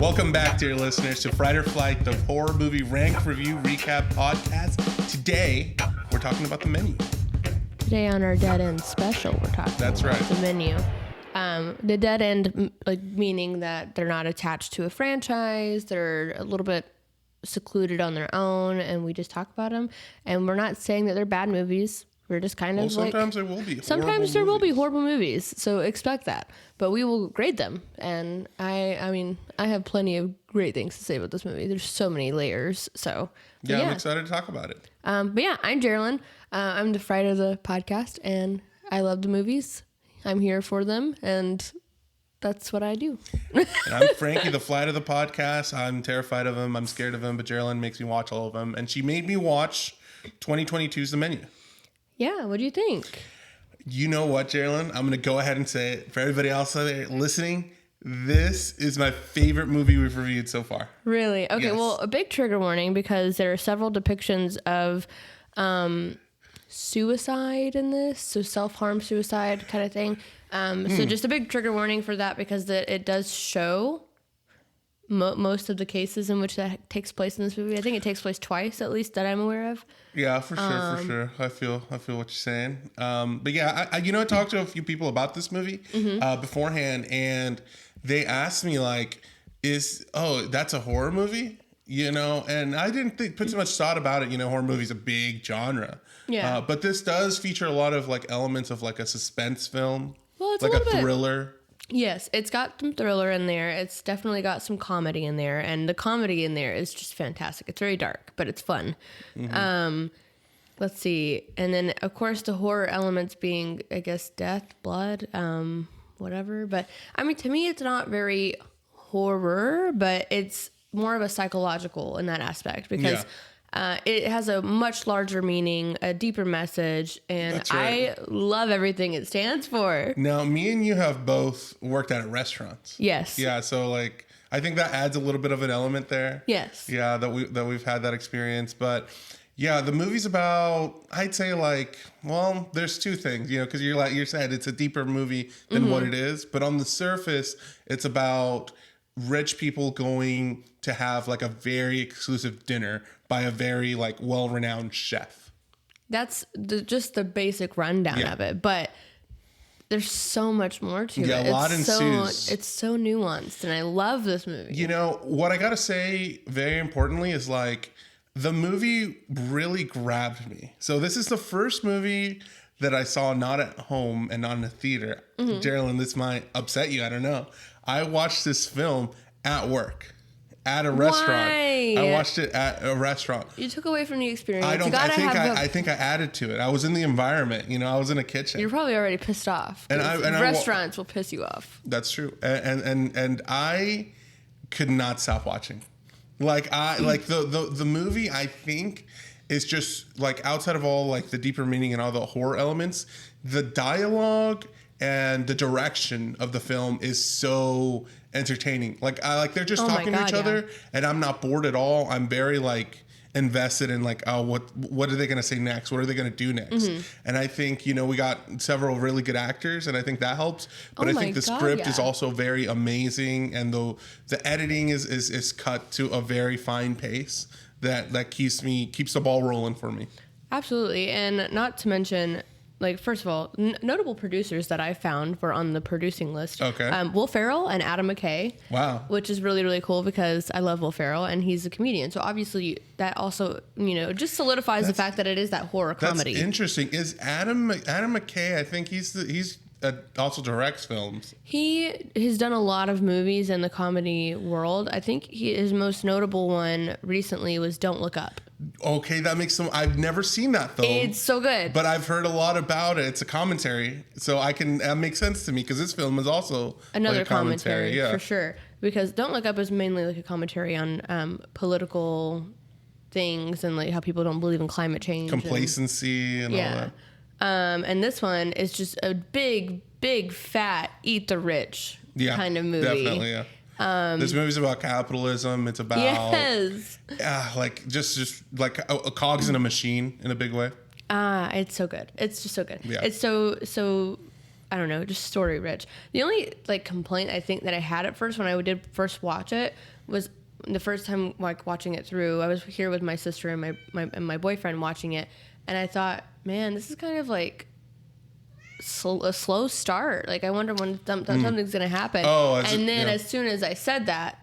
Welcome back, dear listeners, to Fright or Flight, the horror movie rank review recap podcast. Today, we're talking about The Menu. Today on our Dead End special, we're talking That's about right. The Menu. The Dead End, meaning that they're not attached to a franchise, they're a little bit secluded on their own, and we just talk about them. And we're not saying that they're bad movies. We're just kind of sometimes there will be. Sometimes there will be horrible movies, so expect that. But we will grade them, and I have plenty of great things to say about this movie. There's so many layers, so yeah, I'm excited to talk about it. But yeah, I'm Geraldine. I'm the Fright of the podcast, and I love the movies. I'm here for them, and that's what I do. And I'm Frankie, the Flight of the podcast. I'm terrified of him. I'm scared of him, but Geraldine makes me watch all of them, and she made me watch 2022's The Menu. Yeah, what do you think? You know what, Geraldine? I'm going to go ahead and say it for everybody else out there listening. This is my favorite movie we've reviewed so far. Really? Okay, Yes. Well, a big trigger warning because there are several depictions of suicide in this, so self-harm, suicide kind of thing. So just a big trigger warning for that because it does show most of the cases in which that takes place in this movie. I think it takes place twice, at least that I'm aware of. Yeah, for sure. I feel what you're saying. But yeah, I talked to a few people about this movie beforehand, and they asked me like, that's a horror movie? And I didn't put too much thought about it. Horror movie's a big genre. Yeah. But this does feature a lot of like elements of like a suspense film. Well, it's like a little bit thriller. Yes, it's got some thriller in there. It's definitely got some comedy in there, and the comedy in there is just fantastic. It's very dark, but it's fun. Let's see, and then of course the horror elements being, I guess, death, blood, whatever. But I mean, to me, it's not very horror, but it's more of a psychological in that aspect because. It has a much larger meaning, a deeper message, and That's right. I love everything it stands for. Now, me and you have both worked at restaurants. Yes. Yeah, so like I think that adds a little bit of an element there. Yes. Yeah, that we've had that experience, but yeah, the movie's about, I'd say like, well, there's two things, because you said it's a deeper movie than what it is, but on the surface, it's about rich people going to have like a very exclusive dinner by a very like well-renowned chef. That's just the basic rundown of it, but there's so much more to it. Yeah, a lot ensues. It's so nuanced, and I love this movie. What I gotta say very importantly is like the movie really grabbed me. So this is the first movie that I saw not at home and not in a theater. Geraldine, this might upset you, I don't know. I watched this film at work. At a restaurant. Why? I watched it at a restaurant. You took away from the experience. I think I added to it. I was in the environment. I was in a kitchen. You're probably already pissed off. Restaurants will piss you off. That's true. And I could not stop watching. Like the movie, I think, is just like outside of all like the deeper meaning and all the horror elements, the dialogue and the direction of the film is so entertaining. Like they're just talking to each other, and I'm not bored at all. I'm very like invested in like, what are they going to say next? What are they going to do next? And I think we got several really good actors, and I think that helps. But I think the script is also very amazing, and the editing is cut to a very fine pace that keeps the ball rolling for me. Absolutely, and not to mention. Like, first of all, notable producers that I found were on the producing list. Okay. Will Ferrell and Adam McKay. Wow. Which is really, really cool because I love Will Ferrell and he's a comedian. So obviously that also, just solidifies the fact that it is that horror comedy. That's interesting. Is Adam McKay, I think he's also directs films. He has done a lot of movies in the comedy world. I think his most notable one recently was Don't Look Up. Okay, that makes I've never seen that film. It's so good. But I've heard a lot about it. It's a commentary. So that makes sense to me because this film is also another like a commentary. Yeah, for sure. Because Don't Look Up is mainly like a commentary on political things and like how people don't believe in climate change. Complacency and all that. And this one is just a big, big, fat, eat the rich kind of movie. Definitely, yeah. This movie's about capitalism. It's about like just like a cogs in a machine in a big way. It's so good. It's just so good. Yeah. It's so I don't know, just story rich. The only like complaint I think that I had at first when I did first watch it was the first time like watching it through. I was here with my sister and my boyfriend watching it, and I thought, man, this is kind of like a slow start. Like, I wonder when something's gonna happen. And then as soon as I said that,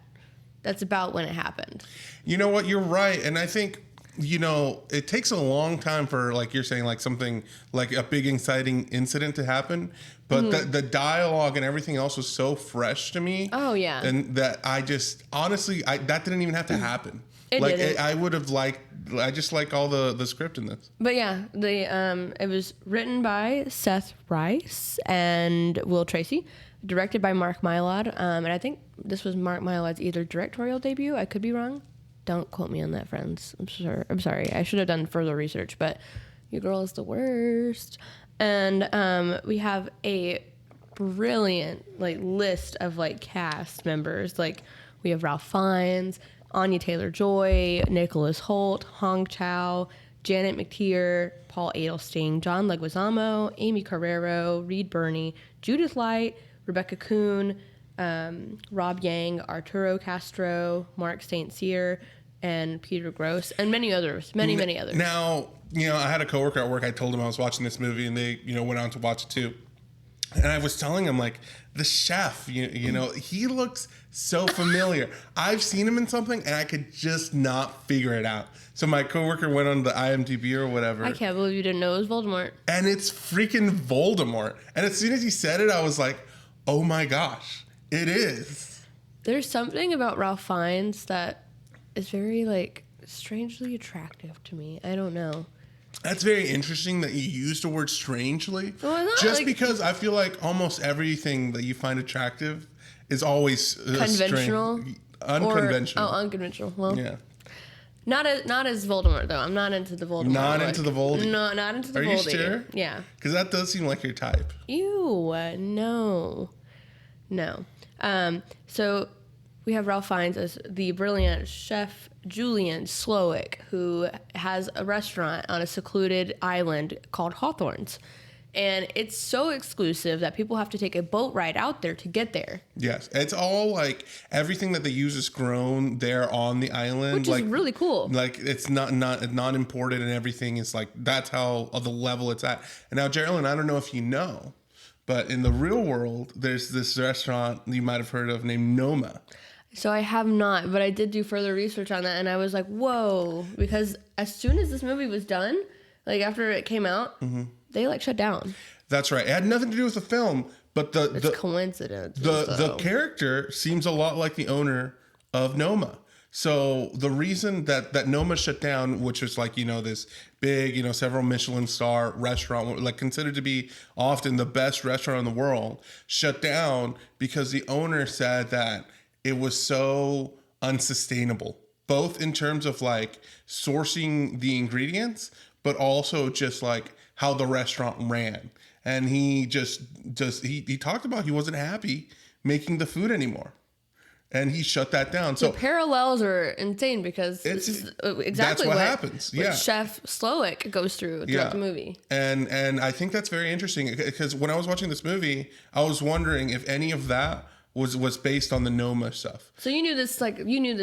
that's about when it happened. You know what? You're right, and I think, you know, it takes a long time for, like you're saying, like something like a big inciting incident to happen. But the dialogue and everything else was so fresh to me. Oh yeah. And that I just honestly, that didn't even have to happen. I would have liked. I just like all the script in this. But yeah, it was written by Seth Rice and Will Tracy, directed by Mark Mylod, and I think this was Mark Mylod's either directorial debut. I could be wrong. Don't quote me on that, friends. I'm sorry. I should have done further research, but your girl is the worst. And we have a brilliant like list of like cast members. Like we have Ralph Fiennes, Anya Taylor-Joy, Nicholas Hoult, Hong Chow, Janet McTeer, Paul Adelstein, John Leguizamo, Amy Carrero, Reed Birney, Judith Light, Rebecca Kuhn, Rob Yang, Arturo Castro, Mark St. Cyr, and Peter Gross, and many others. Many others. Now, you know, I had a coworker at work. I told him I was watching this movie, and they, you know, went on to watch it too. And I was telling him, like, the chef, you know, he looks so familiar. I've seen him in something, and I could just not figure it out. So my coworker went on the IMDb or whatever. I can't believe you didn't know it was Voldemort. And it's freaking Voldemort. And as soon as he said it, I was like, oh my gosh, it is. There's something about Ralph Fiennes that is very, like, strangely attractive to me. I don't know. That's very interesting that you used the word strangely. Well, just like, because I feel like almost everything that you find attractive is always conventional. Unconventional. Unconventional. Well, yeah. Not as Voldemort though. I'm not into the Voldemort. Not into the Voldy. No, not into the Voldy. Are you sure? Yeah. Because that does seem like your type. Ew, no. So we have Ralph Fiennes as the brilliant chef Julian Slowik, who has a restaurant on a secluded island called Hawthorns. And it's so exclusive that people have to take a boat ride out there to get there. Yes. It's all like everything that they use is grown there on the island. Which is really cool. Like it's not imported, and everything is like, that's how the level it's at. And now, Geraldine, I don't know if you know, but in the real world, there's this restaurant you might have heard of named Noma. So I have not, but I did do further research on that, and I was like, whoa, because as soon as this movie was done, like after it came out, they like shut down. That's right. It had nothing to do with the film, but the coincidence. The character seems a lot like the owner of Noma. So the reason that Noma shut down, which was like, you know, this big, you know, several Michelin star restaurant, like considered to be often the best restaurant in the world, shut down because the owner said that it was so unsustainable, both in terms of like sourcing the ingredients, but also just like how the restaurant ran. And he he talked about he wasn't happy making the food anymore. And he shut that down. So the parallels are insane because it's exactly what happens. Yeah. What Chef Slowik goes through throughout the movie. And I think that's very interesting because when I was watching this movie, I was wondering if any of that was based on the Noma stuff. So you knew this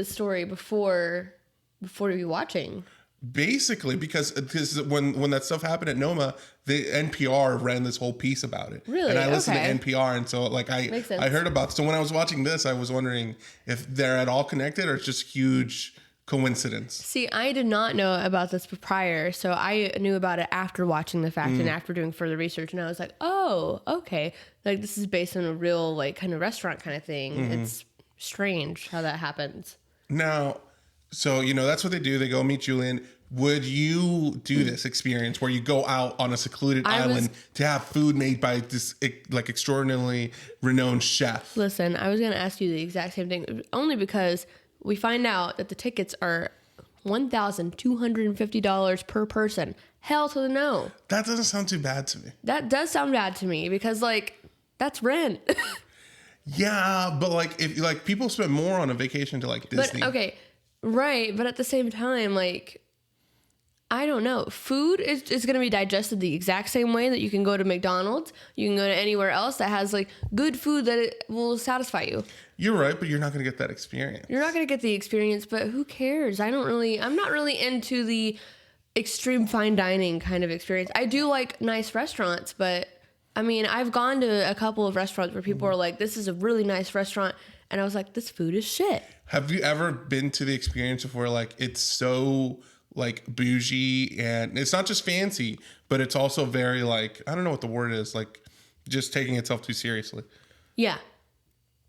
story before you watching. Basically, because when that stuff happened at Noma, the NPR ran this whole piece about it. Really? And I listened to NPR, and so like I heard about it. So when I was watching this, I was wondering if they're at all connected or it's just huge coincidence. See, I did not know about this prior, so I knew about it after watching the fact and after doing further research, and I was like, oh, okay. Like this is based on a real like kind of restaurant kind of thing. It's strange how that happens. Now, so, you know, that's what they do. They go meet Julian. Would you do this experience where you go out on a secluded island to have food made by this like extraordinarily renowned chef? Listen, I was going to ask you the exact same thing, only because we find out that the tickets are $1,250 per person. Hell to the no. That doesn't sound too bad to me. That does sound bad to me because like that's rent. Yeah, but like if like people spend more on a vacation to like Disney. But okay. Right, but at the same time, like, I don't know. Food is going to be digested the exact same way that you can go to McDonald's. You can go to anywhere else that has like good food that it will satisfy you. You're right, but you're not going to get that experience. You're not going to get the experience, but who cares? I'm not really into the extreme fine dining kind of experience. I do like nice restaurants, but I mean, I've gone to a couple of restaurants where people are like, this is a really nice restaurant. And I was like, this food is shit. Have you ever been to the experience of where like it's so like bougie and it's not just fancy, but it's also very like, I don't know what the word is, like just taking itself too seriously? Yeah.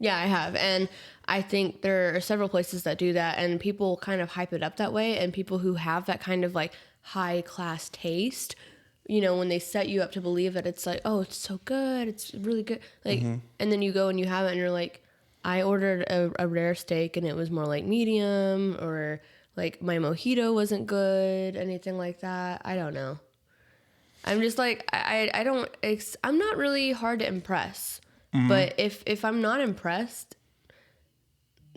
Yeah, I have. And I think there are several places that do that, and people kind of hype it up that way. And people who have that kind of like high class taste, you know, when they set you up to believe that it's like, oh, it's so good, it's really good. Like, and then you go and you have it and you're like, I ordered a rare steak and it was more like medium, or like my mojito wasn't good, anything like that. I don't know. I'm just like, I'm not really hard to impress. But if I'm not impressed,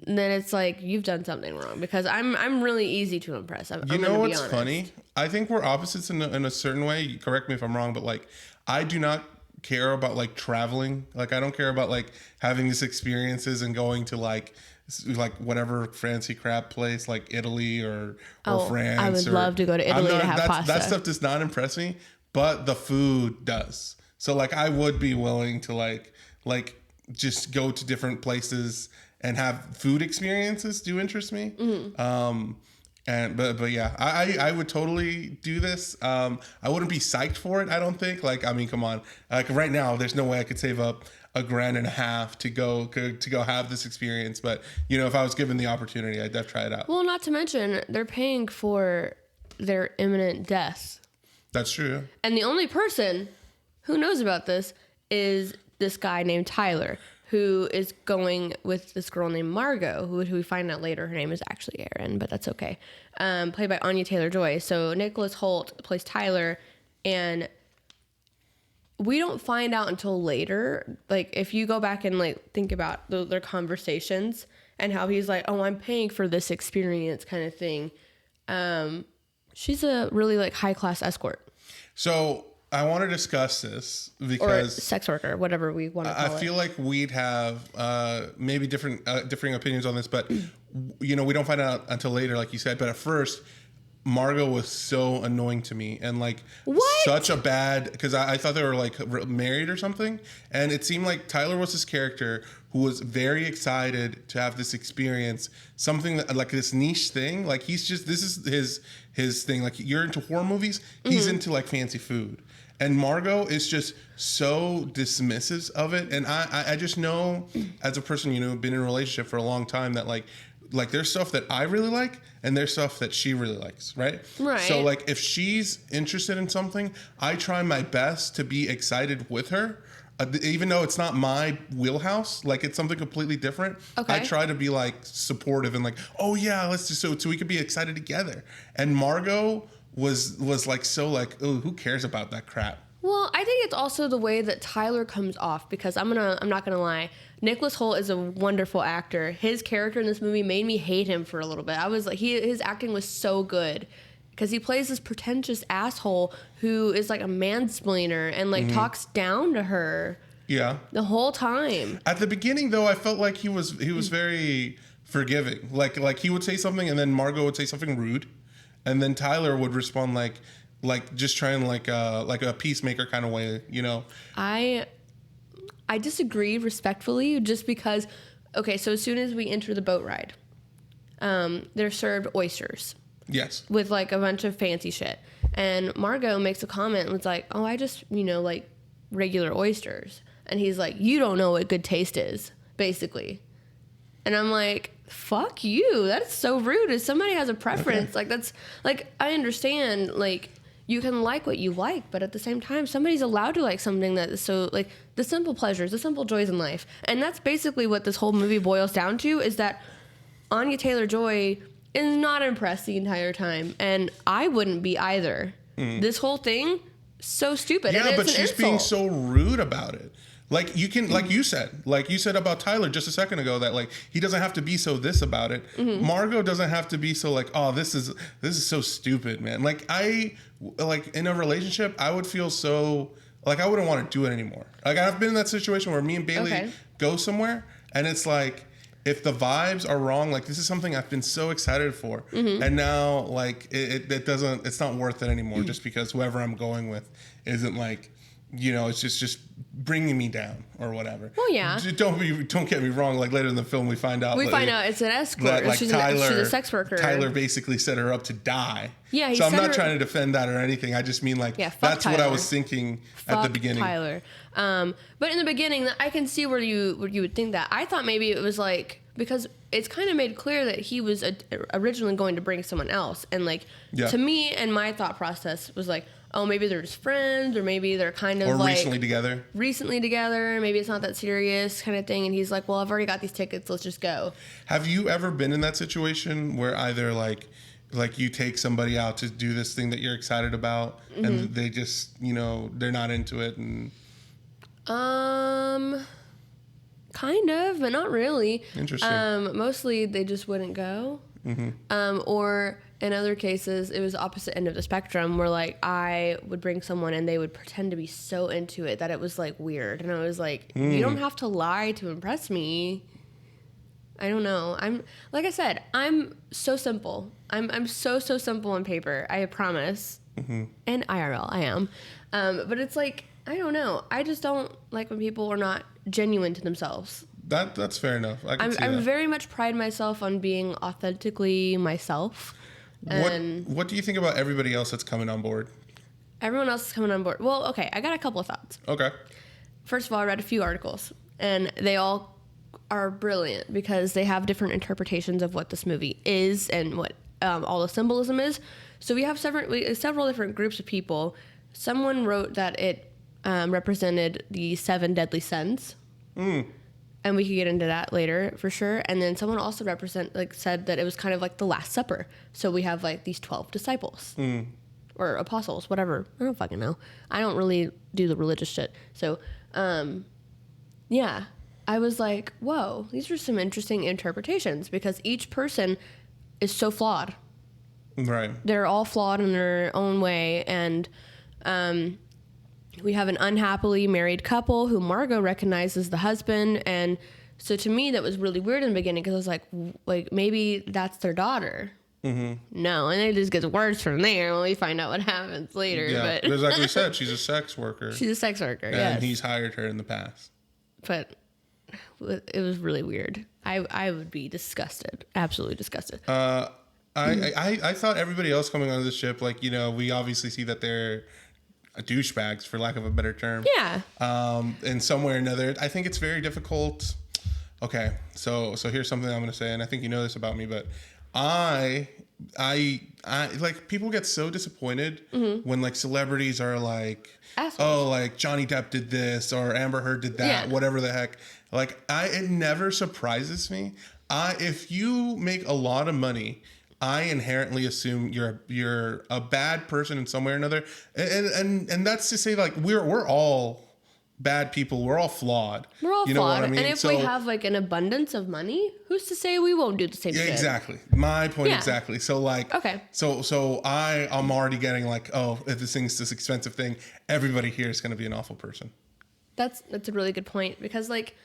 then it's like you've done something wrong, because I'm really easy to impress. You know what's funny? I think we're opposites in a certain way. Correct me if I'm wrong, but like I do not care about like traveling. Like I don't care about like having these experiences and going to like whatever fancy crap place like Italy or France. I would love to go to Italy to have pasta. That stuff does not impress me, but the food does. So like I would be willing to like just go to different places and have food experiences do interest me. But yeah, I would totally do this. I wouldn't be psyched for it, I don't think. Like, I mean, come on. Like right now, there's no way I could save up $1,500 to go have this experience. But you know, if I was given the opportunity, I'd try it out. Well, not to mention they're paying for their imminent death. That's true. And the only person who knows about this is this guy named Tyler, who is going with this girl named Margot, who we find out later her name is actually Erin, but that's okay. Played by Anya Taylor-Joy. So Nicholas Hoult plays Tyler, and we don't find out until later. Like, if you go back and like think about their conversations and how he's like, "Oh, I'm paying for this experience," kind of thing. She's a really like high class escort. So I want to discuss this because, or sex worker, whatever we want to call it. I feel like we'd have maybe different differing opinions on this, but you know, we don't find out until later, like you said. But at first, Margot was so annoying to me, and like such a bad, because I thought they were like married or something, and it seemed like Tyler was this character who was very excited to have this experience, something that, like this niche thing. Like this is his thing. Like, you're into horror movies, he's into like fancy food. And Margot is just so dismissive of it. And I just know, as a person, you know, been in a relationship for a long time, that like there's stuff that I really like and there's stuff that she really likes, right? Right. So like if she's interested in something, I try my best to be excited with her. Even though it's not my wheelhouse, like it's something completely different. Okay. I try to be like supportive and like, oh yeah, let's just so we could be excited together. And Margot was like, so like, oh, who cares about that crap? Well, I think it's also the way that Tyler comes off, because I'm not gonna lie, Nicholas Hoult is a wonderful actor. His character in this movie made me hate him for a little bit. I was like, his acting was so good, because he plays this pretentious asshole who is like a mansplainer and like talks down to her. Yeah. The whole time. At the beginning, though, I felt like he was very forgiving. Like he would say something and then Margot would say something rude, and then Tyler would respond like just trying like a peacemaker kind of way, you know. I disagree respectfully, just because, okay, so as soon as we enter the boat ride, they're served oysters. Yes. With like a bunch of fancy shit. And Margot makes a comment and it's like, oh, I just, you know, like regular oysters. And he's like, you don't know what good taste is, basically. And I'm like, fuck you. That's so rude. If somebody has a preference, like that's, like, I understand, like, you can like what you like, but at the same time, somebody's allowed to like something that is so, like, the simple pleasures, the simple joys in life. And that's basically what this whole movie boils down to, is that Anya Taylor-Joy is not impressed the entire time, and I wouldn't be either. This whole thing, so stupid. Yeah, and but it's an she's insult. being so rude about it. Like you can, like you said about Tyler just a second ago, that like he doesn't have to be so this about it. Margot doesn't have to be so like, oh, this is so stupid, man. Like in a relationship, I would feel so like I wouldn't want to do it anymore. Like I've been in that situation where me and Bailey go somewhere, and it's like if the vibes are wrong, like this is something I've been so excited for, and now like it doesn't, it's not worth it anymore, just because whoever I'm going with isn't like. It's just bringing me down or whatever. Well, yeah. Don't get me wrong. Like later in the film, we find out it's an escort. That, like she's a sex worker. Tyler basically set her up to die. Yeah. So I'm not trying to defend that or anything. I just mean like that's Tyler. what I was thinking at the beginning. Tyler. But in the beginning, I can see where you would think that. I thought maybe it was like because it's kind of made clear that he was originally going to bring someone else, and like to me and my thought process was like. Oh, maybe they're just friends, or maybe they're kind of like recently together. Maybe it's not that serious kind of thing. And he's like, well, I've already got these tickets. Let's just go. Have you ever been in that situation where either like you take somebody out to do this thing that you're excited about and they just, they're not into it? And kind of, but not really. Interesting. Mostly they just wouldn't go. Or in other cases, it was opposite end of the spectrum where like I would bring someone and they would pretend to be so into it that it was like weird. And I was like, you don't have to lie to impress me. I don't know. Like I said, I'm so simple. I'm so simple on paper. I promise. And IRL, I am. But it's like, I don't know. I just don't like when people are not genuine to themselves. That's fair enough. I'm very much pride myself on being authentically myself. What do you think about everybody else that's coming on board? Everyone else is coming on board. Well, okay, I got a couple of thoughts. Okay. First of all, I read a few articles, and they all are brilliant because they have different interpretations of what this movie is and what all the symbolism is. So we have several different groups of people. Someone wrote that it represented the 7 deadly sins. And we could get into that later for sure. And then someone also said that it was kind of like the Last Supper. So we have like these 12 disciples or apostles, whatever. I don't fucking know. I don't really do the religious shit. So, yeah, I was like, whoa, these are some interesting interpretations because each person is so flawed. Right. They're all flawed in their own way. And, we have an unhappily married couple who Margot recognizes the husband. And so to me, that was really weird in the beginning because I was like, maybe that's their daughter. No, and it just gets worse from there when we find out what happens later. Yeah, but like we said, she's a sex worker. She's a sex worker, and he's hired her in the past. But it was really weird. I would be disgusted, absolutely disgusted. I thought everybody else coming on this ship, like, we obviously see that they're douchebags, for lack of a better term. Yeah. In some way or another, I think it's very difficult. Okay, so here's something I'm going to say, and I think you know this about me, but I like people get so disappointed when like celebrities are like, assholes. Oh, like Johnny Depp did this or Amber Heard did that, whatever the heck. Like it never surprises me. If you make a lot of money, I inherently assume you're a bad person in some way or another, and that's to say like we're all bad people. We're all flawed. We're all flawed. What I mean? And if so, we have like an abundance of money, who's to say we won't do the same shit? Exactly. My point exactly. So like, okay. So I'm already getting like, oh, if this thing's this expensive thing, everybody here is going to be an awful person. That's a really good point because like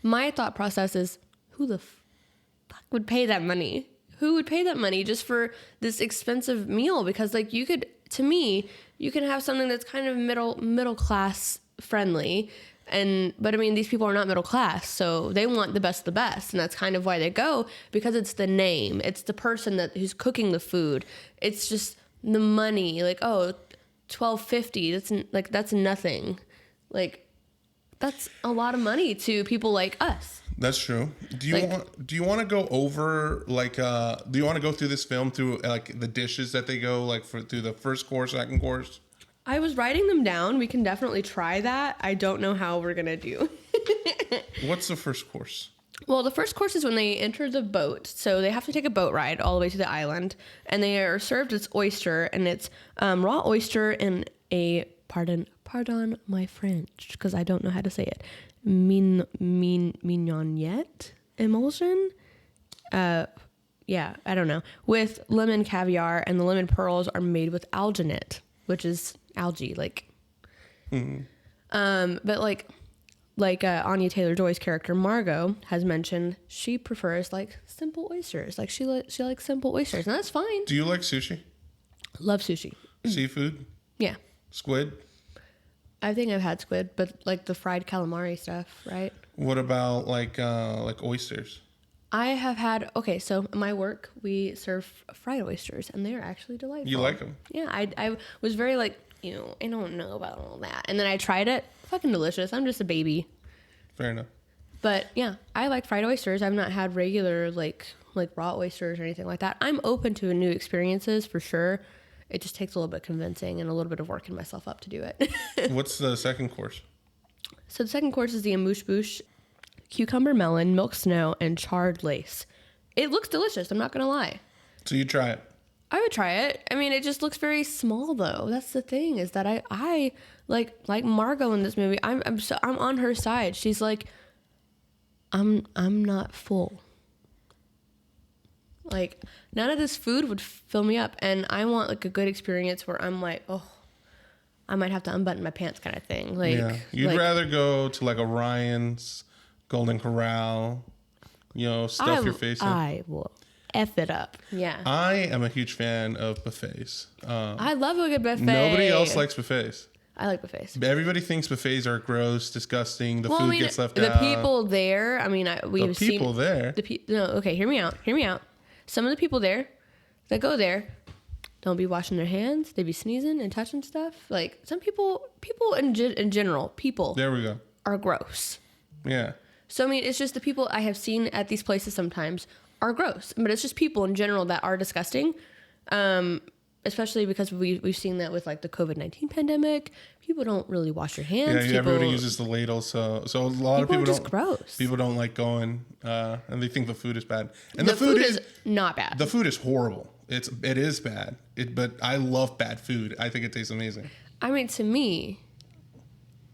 my thought process is who the fuck would pay that money? Who would pay that money just for this expensive meal? Because like you can have something that's kind of middle class friendly, but I mean these people are not middle class, so they want the best of the best, and that's kind of why they go, because it's the name, it's the person who's cooking the food, it's just the money. Like, oh, $12.50, that's nothing. Like that's a lot of money to people like us. That's true. Do you want to go over like do you want to go through this film through like the dishes that they go like through the first course, second course? I was writing them down. We can definitely try that. I don't know how we're gonna do. What's the first course? Well, the first course is when they enter the boat. So they have to take a boat ride all the way to the island, and they are served as oyster, and it's raw oyster in a pardon my French because I don't know how to say it. mignonette emulsion. Yeah, I don't know. With lemon caviar, and the lemon pearls are made with alginate, which is algae, like. But like Anya Taylor-Joy's character Margot has mentioned, she prefers like simple oysters. Like she likes simple oysters, and that's fine. Do you like sushi? Love sushi. Seafood? Yeah, Squid? I think I've had squid, but like the fried calamari stuff, right? What about like oysters? I have had, okay, so at my work, we serve fried oysters, and they're actually delightful. You like them? Yeah, I was very like, I don't know about all that. And then I tried it. Fucking delicious. I'm just a baby. Fair enough. But yeah, I like fried oysters. I've not had regular like raw oysters or anything like that. I'm open to new experiences for sure. It just takes a little bit of convincing and a little bit of working myself up to do it. What's the second course? So the second course is the amuse bouche, cucumber melon, milk snow, and charred lace. It looks delicious. I'm not going to lie. So you try it. I would try it. I mean, it just looks very small though. That's the thing, is that I like Margot in this movie. I'm on her side. She's like, I'm not full. Like, none of this food would fill me up, and I want like a good experience where I'm like, oh, I might have to unbutton my pants kind of thing. Like, Yeah. You'd rather go to like a Ryan's, Golden Corral, stuff your face in. I will F it up. Yeah. I am a huge fan of buffets. I love a good buffet. Nobody else likes buffets. I like buffets. Everybody thinks buffets are gross, disgusting. The food gets left the out. people there. I mean, we've seen people there. No, okay. Hear me out. Some of the people there that go there don't be washing their hands. They be sneezing and touching stuff. Like some people in general, There we go. are gross. Yeah. So I mean, it's just the people I have seen at these places sometimes are gross, but it's just people in general that are disgusting. Especially because we've seen that with like the COVID-19 pandemic. People don't really wash their hands. Yeah, everybody uses the ladle, so a lot of people just don't. Gross. People don't like going, and they think the food is bad. And the food is not bad. The food is horrible. It is bad. But I love bad food. I think it tastes amazing. I mean, to me,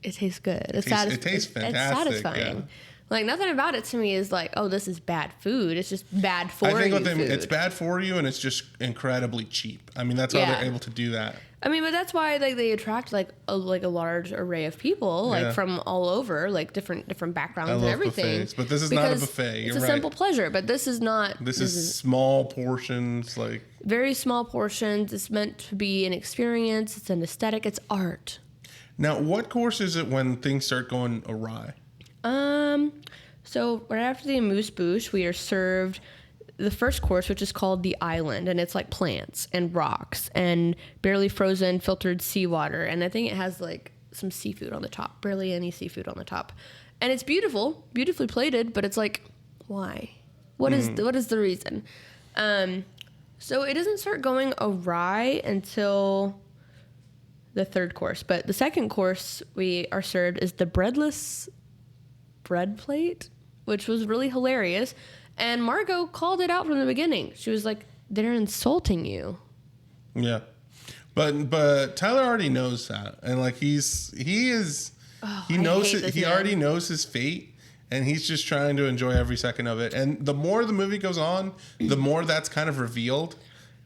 it tastes good. It tastes fantastic. It's satisfying. Yeah. Like nothing about it to me is like, oh, this is bad food. It's just bad for you. I think food. it's bad for you, and it's just incredibly cheap. I mean, that's how they're able to do that. I mean, but that's why they attract like a large array of people, like from all over, like different backgrounds and everything. Buffets, but this is not a buffet. You're it's a simple pleasure, but this is not. This is small portions, like very small portions. It's meant to be an experience. It's an aesthetic. It's art. Now, what course is it when things start going awry? So right after the amuse bouche, we are served the first course, which is called the island, and it's like plants and rocks and barely frozen filtered seawater, and I think it has like some seafood on the top, barely any seafood on the top, and it's beautifully plated, but it's like, why? What is the reason? So it doesn't start going awry until the third course, but the second course we are served is the breadless bread plate, which was really hilarious. And Margot called it out from the beginning. She was like, they're insulting you. Yeah. But Tyler already knows that. And like he knows it. He already knows his fate, and he's just trying to enjoy every second of it. And the more the movie goes on, the more that's kind of revealed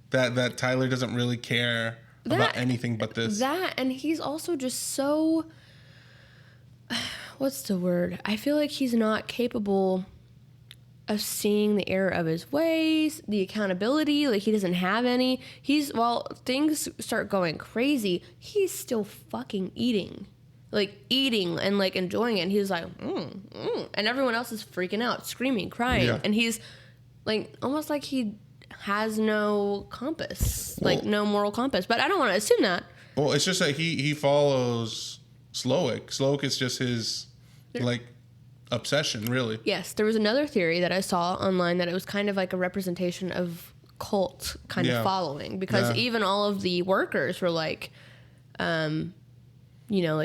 that Tyler doesn't really care about anything but this. And he's also just so what's the word? I feel like he's not capable of seeing the error of his ways, the accountability. Like he doesn't have any. While things start going crazy, he's still fucking eating and like enjoying it. And he's like, and everyone else is freaking out, screaming, crying, and he's like almost like he has no compass, no moral compass. But I don't want to assume that. Well, it's just that he follows Slowik. Slowik is just his obsession, really. Yes, there was another theory that I saw online that it was kind of like a representation of cult kind of following, because even all of the workers were like, like, I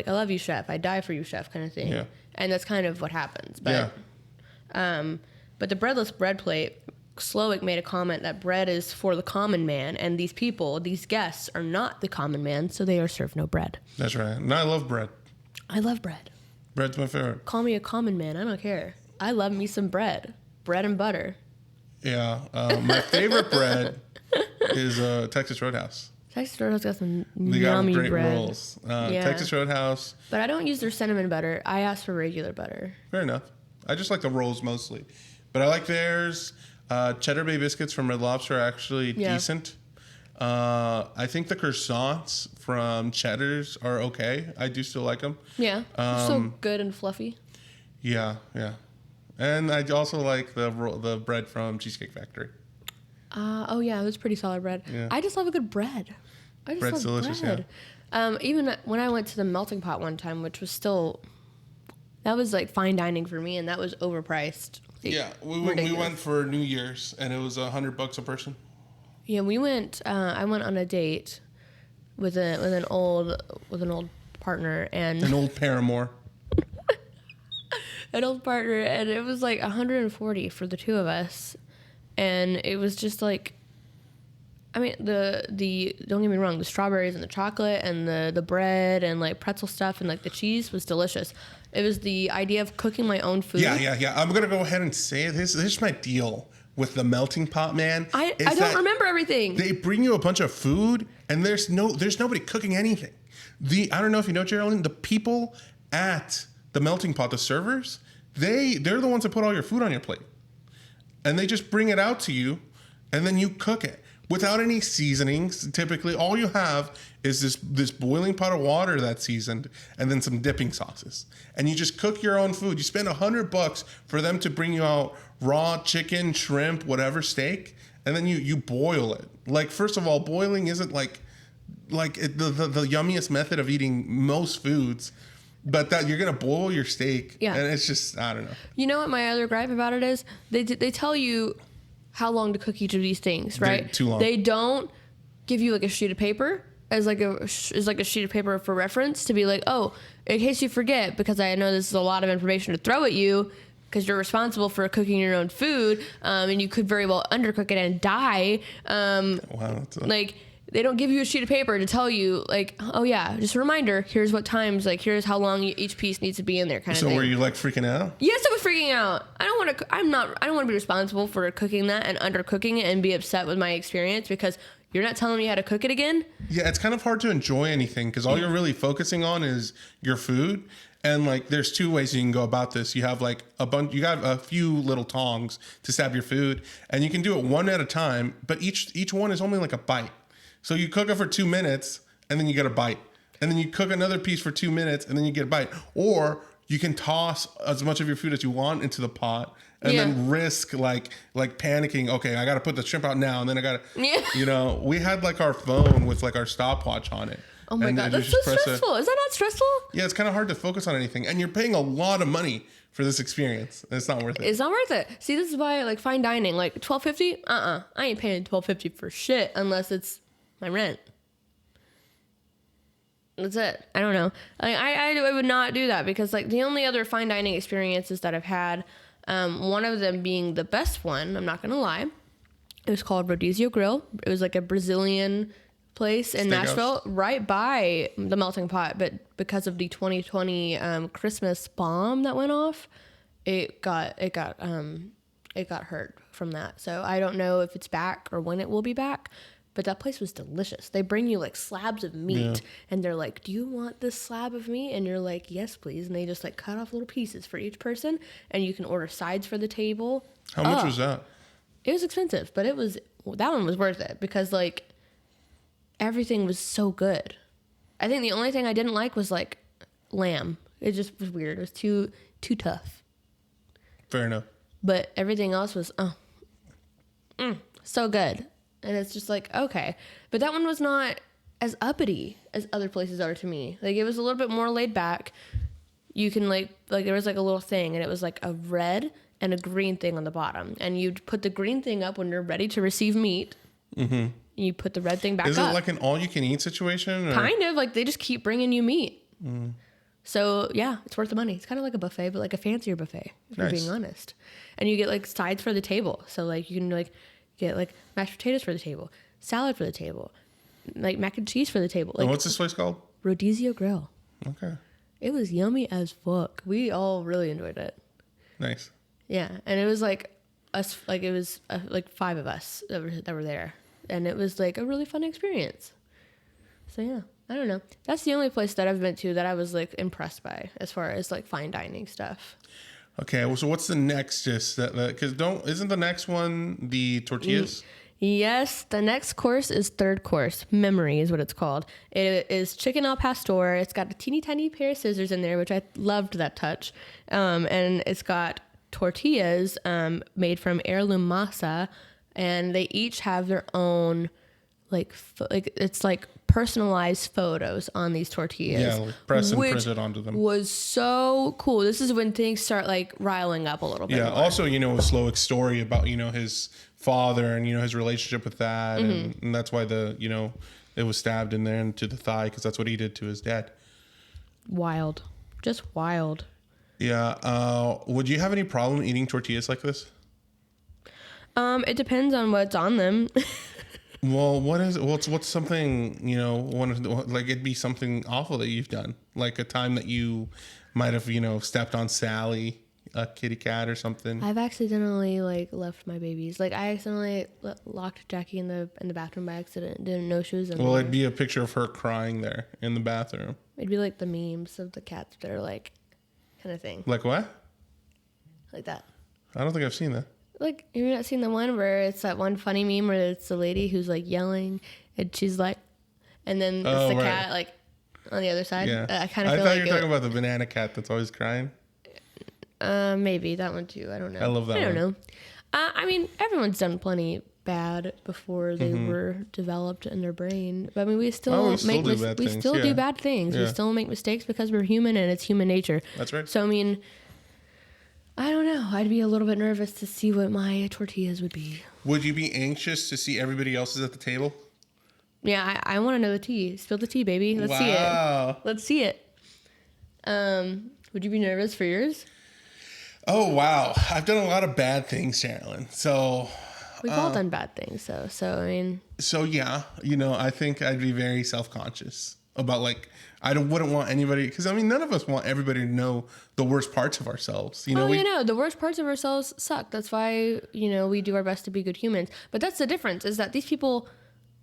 love you, chef, I die for you, chef, kind of thing. Yeah. And that's kind of what happens. But but the breadless bread plate, Slowik made a comment that bread is for the common man, and these guests are not the common man, so they are served no bread. That's right. And I love bread. I love bread. Bread's my favorite. Call me a common man. I don't care. I love me some bread. Bread and butter. Yeah. My favorite bread is Texas Roadhouse. Texas Roadhouse got some They got yummy great bread. rolls. Yeah. Texas Roadhouse. But I don't use their cinnamon butter. I ask for regular butter. Fair enough. I just like the rolls mostly. But I like theirs. Cheddar Bay biscuits from Red Lobster are actually decent. I think the croissants from Cheddar's are okay. I do still like them. Yeah. They're so good and fluffy. Yeah, yeah. And I also like the bread from Cheesecake Factory. Oh yeah, it was pretty solid bread. Yeah. I just love a good bread. I just Bread's love delicious, bread. Even when I went to the melting pot one time, which was still, that was like fine dining for me, and that was overpriced. Yeah, we Ridiculous. went for New Year's, and it was $100 a person. Yeah, we went. I went on a date with an old partner and An old paramour. an old partner, and it was like 140 for the two of us, and it was just like, I mean, the don't get me wrong, the strawberries and the chocolate and the bread and like pretzel stuff and like the cheese was delicious. It was the idea of cooking my own food. Yeah. I'm gonna go ahead and say this. This is my deal with the melting pot, man. I is don't that remember everything. They bring you a bunch of food, and there's nobody cooking anything. I don't know if you know, Geraldine, the people at the melting pot, the servers, they're the ones that put all your food on your plate, and they just bring it out to you, and then you cook it without any seasonings. Typically, all you have is this boiling pot of water that's seasoned, and then some dipping sauces, and you just cook your own food. You spend $100 for them to bring you out raw chicken, shrimp, whatever, steak, and then you boil it. Like, first of all, boiling isn't like the yummiest method of eating most foods, but that you're gonna boil your steak, Yeah. and it's just, I don't know. You know what my other gripe about it is? They tell you how long to cook each of these things, right? Too long. They don't give you like a sheet of paper as like a sheet of paper for reference to be like, oh, in case you forget, because I know this is a lot of information to throw at you, because you're responsible for cooking your own food, and you could very well undercook it and die. Wow, Like, they don't give you a sheet of paper to tell you, like, oh yeah, just a reminder. Here's what times, like, here's how long each piece needs to be in there, kind of so thing. were you like freaking out? Yes, I was freaking out. I don't want to be responsible for cooking that and undercooking it and be upset with my experience because you're not telling me how to cook it again. Yeah, it's kind of hard to enjoy anything because all you're really focusing on is your food. And like, there's two ways you can go about this. You have like you got a few little tongs to stab your food, and you can do it one at a time. But each one is only like a bite. So you cook it for 2 minutes, and then you get a bite, and then you cook another piece for 2 minutes, and then you get a bite. Or you can toss as much of your food as you want into the pot, and then risk like panicking. Okay, I got to put the shrimp out now, and then I got to, you know, we had like our phone with like our stopwatch on it. Oh my God, that's so stressful. Is that not stressful? Yeah, it's kind of hard to focus on anything, and you're paying a lot of money for this experience. And it's not worth it. It's not worth it. See, this is why like fine dining, like $12.50. I ain't paying $12.50 for shit unless it's my rent. That's it. I don't know. I would not do that because like the only other fine dining experiences that I've had, one of them being the best one, I'm not gonna lie, it was called Rodizio Grill. It was like a Brazilian place in Steakhouse. Nashville, right by the melting pot, but because of the 2020 Christmas bomb that went off, it got hurt from that. So I don't know if it's back or when it will be back. But that place was delicious. They bring you like slabs of meat, and they're like, "Do you want this slab of meat?" And you're like, "Yes, please." And they just like cut off little pieces for each person, and you can order sides for the table. How much was that? It was expensive, but that one was worth it because like everything was so good. I think the only thing I didn't like was like lamb. It just was weird. It was too tough. Fair enough. But everything else was so good. And it's just like, okay. But that one was not as uppity as other places are to me. Like, it was a little bit more laid back. You can, like there was, like, a little thing, and it was, like, a red and a green thing on the bottom. And you'd put the green thing up when you're ready to receive meat. Mm-hmm. You put the red thing back up. Is it like an all-you-can-eat situation? Or? Kind of. Like, they just keep bringing you meat. Mm. So, yeah, it's worth the money. It's kind of like a buffet, but, like, a fancier buffet, if you're being honest. And you get, like, sides for the table. So, like, you can, like, get like mashed potatoes for the table, salad for the table, like mac and cheese for the table. Like, and what's this place called? Rodizio Grill. Okay. It was yummy as fuck. We all really enjoyed it. Nice. Yeah, and it was like us, like it was like 5 of us that were there, and it was like a really fun experience. So yeah, I don't know. That's the only place that I've been to that I was like impressed by as far as like fine dining stuff. Okay, well, so what's the next? Just that because isn't the next one the tortillas? Yes, the next course is third course. Memory is what it's called. It is chicken al pastor. It's got a teeny tiny pair of scissors in there, which I loved that touch. And it's got tortillas made from heirloom masa, and they each have their own like it's like personalized photos on these tortillas. Yeah, like press and which print it onto them. Was so cool. This is when things start like riling up a little bit. Yeah. more. Also, a Slowick's story about his father and his relationship with that, and that's why it was stabbed in there into the thigh because that's what he did to his dad. Wild, just wild. Yeah. Would you have any problem eating tortillas like this? It depends on what's on them. Well, what's something like it'd be something awful that you've done, like a time that you might have stepped on Sally, a kitty cat or something. I've accidentally like left my babies. Like I accidentally locked Jackie in the bathroom by accident. Didn't know she was in there. Well, it'd be a picture of her crying there in the bathroom. It'd be like the memes of the cats that are like, kind of thing, Like what? like that. I don't think I've seen that. Like, have you not seen the one where it's that one funny meme where it's the lady who's like yelling and she's like, and then it's the right. cat like on the other side. Yeah. I kind of feel thought like you were talking about the banana cat that's always crying. maybe that one too. I don't know. I love that I don't one. know. I mean, everyone's done plenty bad before they were developed in their brain. But I mean, we still we still do bad things, yeah. do bad things. We Yeah. still make mistakes because we're human and it's human nature. That's right. So I mean, I don't know. I'd be a little bit nervous to see what my tortillas would be. Would you be anxious to see everybody else's at the table? Yeah, I want to know the tea. Spill the tea, baby. Let's see it. Wow. Let's see it. Would you be nervous for yours? Oh wow, I've done a lot of bad things, Sherilyn. So We've all done bad things, so I mean. So yeah, I think I'd be very self-conscious about wouldn't want anybody, because I mean none of us want everybody to know the worst parts of ourselves. The worst parts of ourselves suck. That's why we do our best to be good humans. But that's the difference, is that these people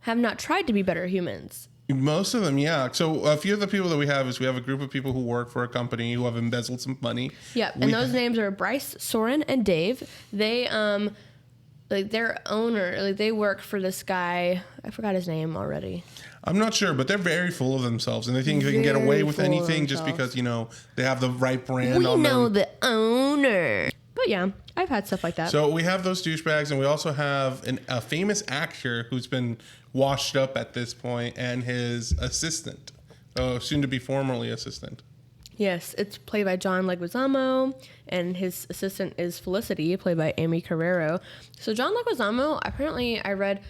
have not tried to be better humans. Most of them, yeah. So a few of the people that we have a group of people who work for a company who have embezzled some money. Yeah, and those names are Bryce, Soren, and Dave. They their owner, they work for this guy. I forgot his name already. I'm not sure, but they're very full of themselves, and they think they can get away with anything just because they have the right brand We on know them. the owner. But yeah, I've had stuff like that. So we have those douchebags, and we also have a famous actor who's been washed up at this point, and his assistant, soon to be formerly assistant. Yes, it's played by John Leguizamo, and his assistant is Felicity, played by Amy Carrero. So John Leguizamo, apparently I read,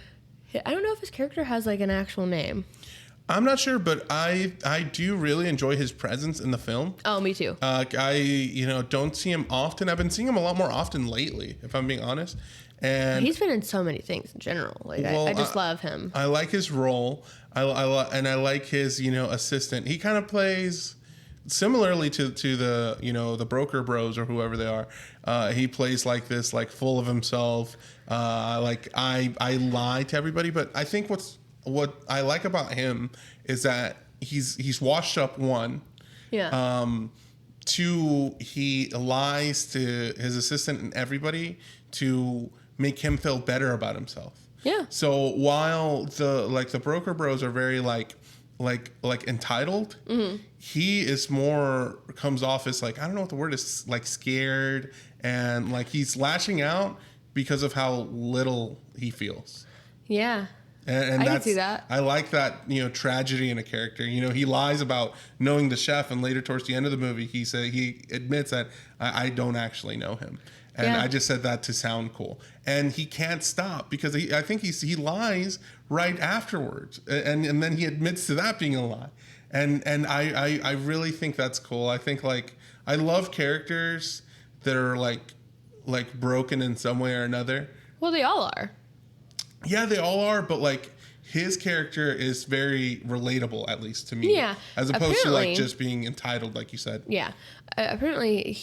I don't know if his character has like an actual name. I'm not sure, but I do really enjoy his presence in the film. Oh, me too. I don't see him often. I've been seeing him a lot more often lately, if I'm being honest. And he's been in so many things in general. Like I just love him. I like his role. I like his assistant. He kind of plays similarly to the the broker bros or whoever they are. He plays like this, like full of himself. I lie to everybody, but I think what I like about him is that he's washed up, one. Yeah. Two, he lies to his assistant and everybody to make him feel better about himself. Yeah. So while the broker bros are very like entitled, he is more comes off as I don't know what the word is, scared, and he's lashing out because of how little he feels. Yeah. And I that's, can see that. I like that, tragedy in a character. He lies about knowing the chef, and later towards the end of the movie, he admits that I don't actually know him. And Yeah. I just said that to sound cool. And he can't stop because I think he lies right afterwards. And then he admits to that being a lie. And I really think that's cool. I think I love characters that are broken in some way or another. Well, they all are. Yeah, they all are, but his character is very relatable, at least to me. Yeah. As opposed to like Apparently- just being entitled, like you said. Yeah. Apparently,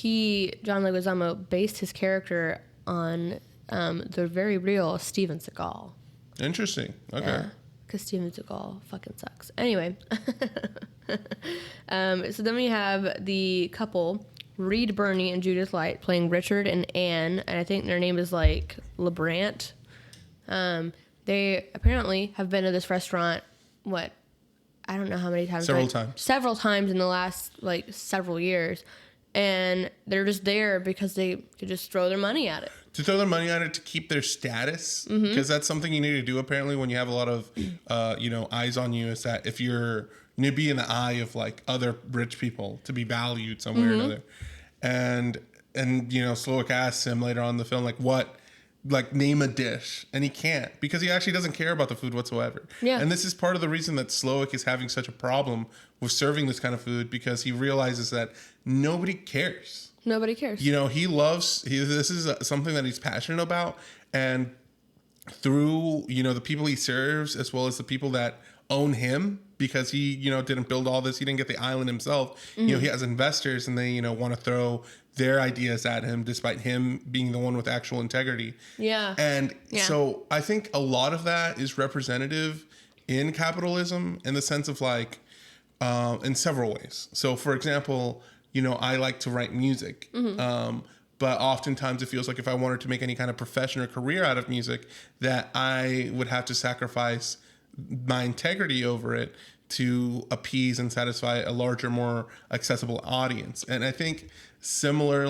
John Leguizamo, based his character on the very real Steven Seagal. Interesting. Okay. Because Steven Seagal fucking sucks. Anyway. So then we have the couple, Reed Birney and Judith Light, playing Richard and Anne. And I think their name is like LeBrant. They apparently have been to this restaurant, I don't know how many times. Several times in the last, like, several years. And they're just there because they could just throw their money at it. To throw their money at it to keep their status, because that's something you need to do apparently when you have a lot of, eyes on you. Is that if you're to be in the eye of like other rich people to be valued somewhere or another, and Slowik asks him later on in the film like name a dish, and he can't because he actually doesn't care about the food whatsoever. Yeah. And this is part of the reason that Slowik is having such a problem with serving this kind of food, because he realizes that nobody cares. Nobody cares. This is something that he's passionate about, and through the people he serves, as well as the people that own him, because he didn't build all this, he didn't get the island himself. He has investors, and they want to throw their ideas at him, despite him being the one with actual integrity. Yeah. And Yeah. so I think a lot of that is representative in capitalism, in the sense of like, in several ways. So for example, I like to write music. But oftentimes it feels like if I wanted to make any kind of profession or career out of music, that I would have to sacrifice my integrity over it to appease and satisfy a larger, more accessible audience. And I think similar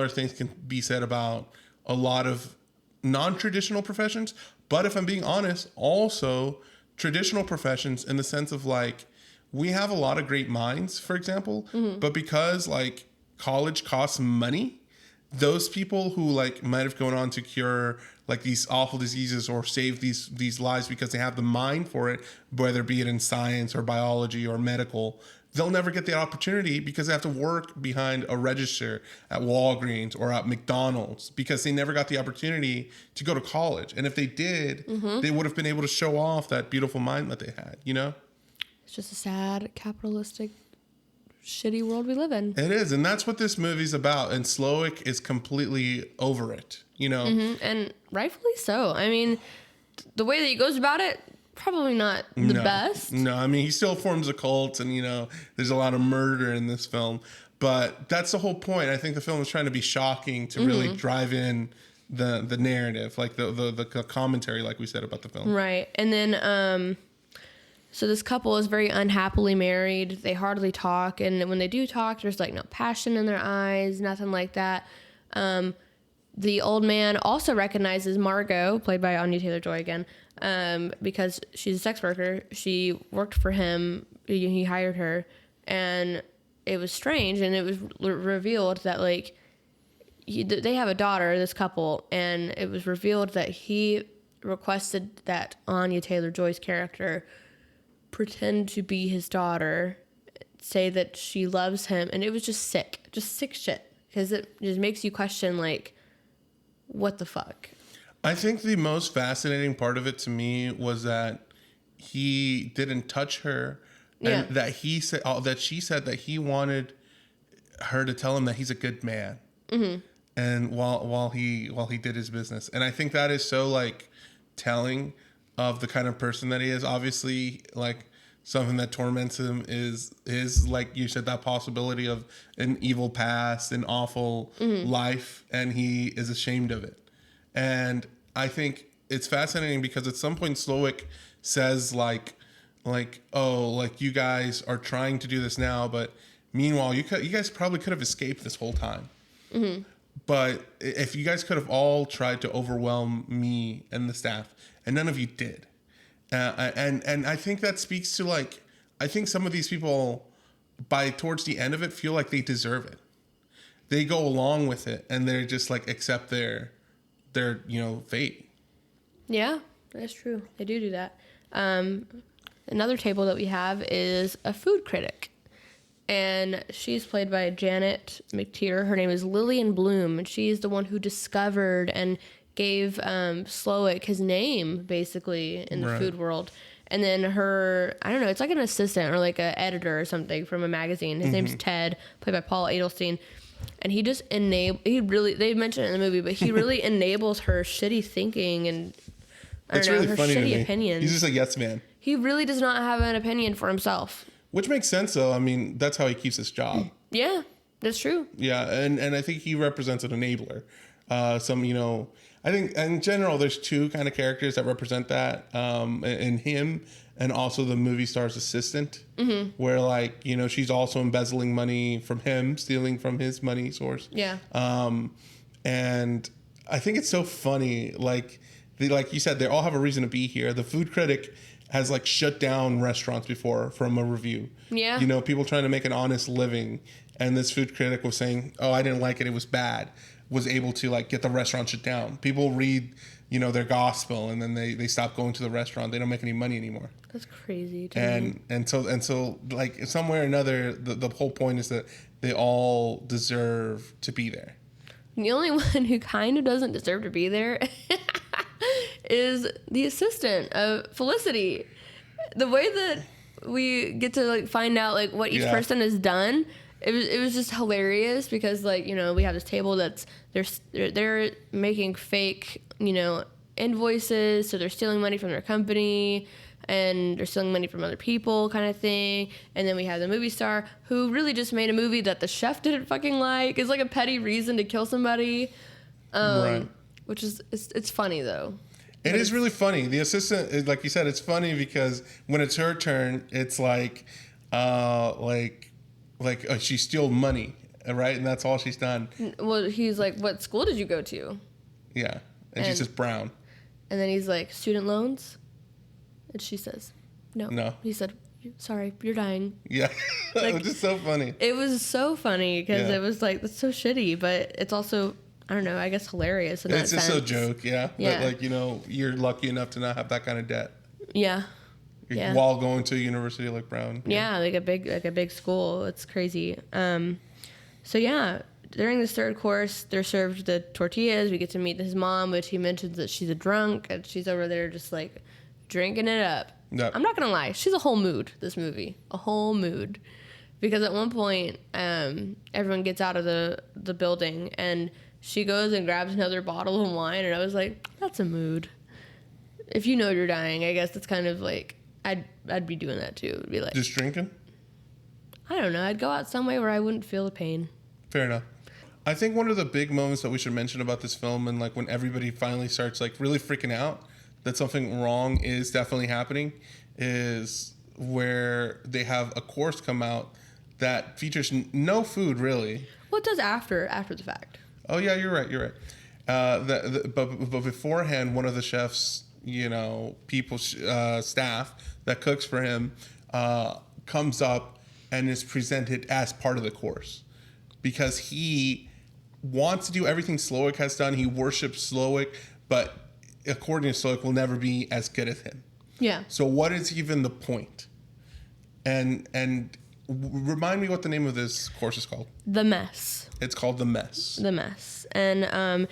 things can be said about a lot of non-traditional professions. But if I'm being honest, also traditional professions, in the sense of like, we have a lot of great minds, for example, but because like college costs money, those people who like might have gone on to cure like these awful diseases or save these lives because they have the mind for it, whether be it in science or biology or medical, they'll never get the opportunity because they have to work behind a register at Walgreens or at McDonald's, because they never got the opportunity to go to college. And if they did, they would have been able to show off that beautiful mind that they had, It's just a sad, capitalistic, shitty world we live in. It is, and that's what this movie's about. And Slowik is completely over it, And rightfully so. I mean, the way that he goes about it, probably not the best. No, I mean, he still forms a cult, and there's a lot of murder in this film. But that's the whole point. I think the film is trying to be shocking to really drive in the narrative, like the commentary, like we said about the film. Right, and then so this couple is very unhappily married. They hardly talk, and when they do talk, there's like no passion in their eyes, nothing like that. The old man also recognizes Margot, played by Anya Taylor-Joy again, because she's a sex worker. She worked for him. He hired her, and it was strange. And it was revealed that like they have a daughter, this couple, and it was revealed that he requested that Anya Taylor-Joy's character pretend to be his daughter, say that she loves him, and it was just sick shit, because it just makes you question like, what the fuck. I think the most fascinating part of it to me was that he didn't touch her, and that he said that she said that he wanted her to tell him that he's a good man, and while he did his business. And I think that is so like telling of the kind of person that he is. Obviously, like, something that torments him is like you said, that possibility of an evil past, an awful life, and he is ashamed of it. And I think it's fascinating because at some point Slowik says like oh, like, you guys are trying to do this now, but meanwhile you guys probably could have escaped this whole time. But if you guys could have all tried to overwhelm me and the staff, and none of you did. And I think that speaks to like, I think some of these people towards the end of it feel like they deserve it. They go along with it and they're just like accept their fate. Yeah, that's true. They do that. Another table that we have is a food critic. And she's played by Janet McTeer. Her name is Lillian Bloom, and she's the one who discovered and gave Slowick his name basically in the Right. food world. And then her, I don't know, it's like an assistant or like an editor or something from a magazine. His name's Ted, played by Paul Adelstein. And he just they mentioned it in the movie, but he really enables her shitty thinking and I It's don't know, really her funny to shitty me. opinions. He's just a yes man. He really does not have an opinion for himself. Which makes sense, though. I mean, that's how he keeps his job. Yeah, that's true. Yeah, and I think he represents an enabler. I think in general, there's two kind of characters that represent that, in him and also the movie star's assistant, where like, she's also embezzling money from him, stealing from his money source. Yeah. And I think it's so funny, like you said, they all have a reason to be here. The food critic has like shut down restaurants before from a review. Yeah. People trying to make an honest living, and this food critic was saying, "Oh, I didn't like it; it was bad." Was able to like get the restaurant shut down. People read, their gospel, and then they stop going to the restaurant. They don't make any money anymore. That's crazy to me. And so like somewhere or another, the whole point is that they all deserve to be there. The only one who kind of doesn't deserve to be there is the assistant of Felicity. The way that we get to like find out like what each person has done, it was just hilarious because like we have this table that's they're making fake invoices, so they're stealing money from their company and they're stealing money from other people kind of thing. And then we have the movie star who really just made a movie that the chef didn't fucking like. It's like a petty reason to kill somebody. Right. Which is, it's funny though. It is really funny. The assistant, like you said, it's funny because when it's her turn, it's like she stole money, right? And that's all she's done. Well, he's like, what school did you go to? Yeah. And she says brown. And then he's like, student loans? And she says, no. No. He said, sorry, you're dying. Yeah. Like, It was just so funny. It was so funny because Yeah. it was like, that's so shitty, but it's also, I don't know, I guess hilarious in that It's just sense. a joke, yeah. Yeah. But like, you're lucky enough to not have that kind of debt. Yeah. Yeah. While going to a university like Brown. Yeah, like a big school. It's crazy. So yeah, during this third course, they're served the tortillas. We get to meet his mom, which he mentions that she's a drunk and she's over there just like drinking it up. Yep. I'm not gonna lie, she's a whole mood. This movie, a whole mood, because at one point, everyone gets out of the building and she goes and grabs another bottle of wine, and I was like, that's a mood. If you know you're dying, I guess that's kind of like. I'd be doing that too. It'd be like, Just drinking? I don't know. I'd go out some way where I wouldn't feel the pain. Fair enough. I think one of the big moments that we should mention about this film, and like when everybody finally starts like really freaking out that something wrong is definitely happening, is where they have a course come out that features no food really. What does after the fact? Oh yeah, you're right. But beforehand, one of the chef's staff that cooks for him comes up and is presented as part of the course because he wants to do everything Slowick has done. He worships Slowick, but according to Slowick, will never be as good as him. Yeah. So what is even the point? And remind me what the name of this course is called. The Mess. It's called The Mess. The Mess. And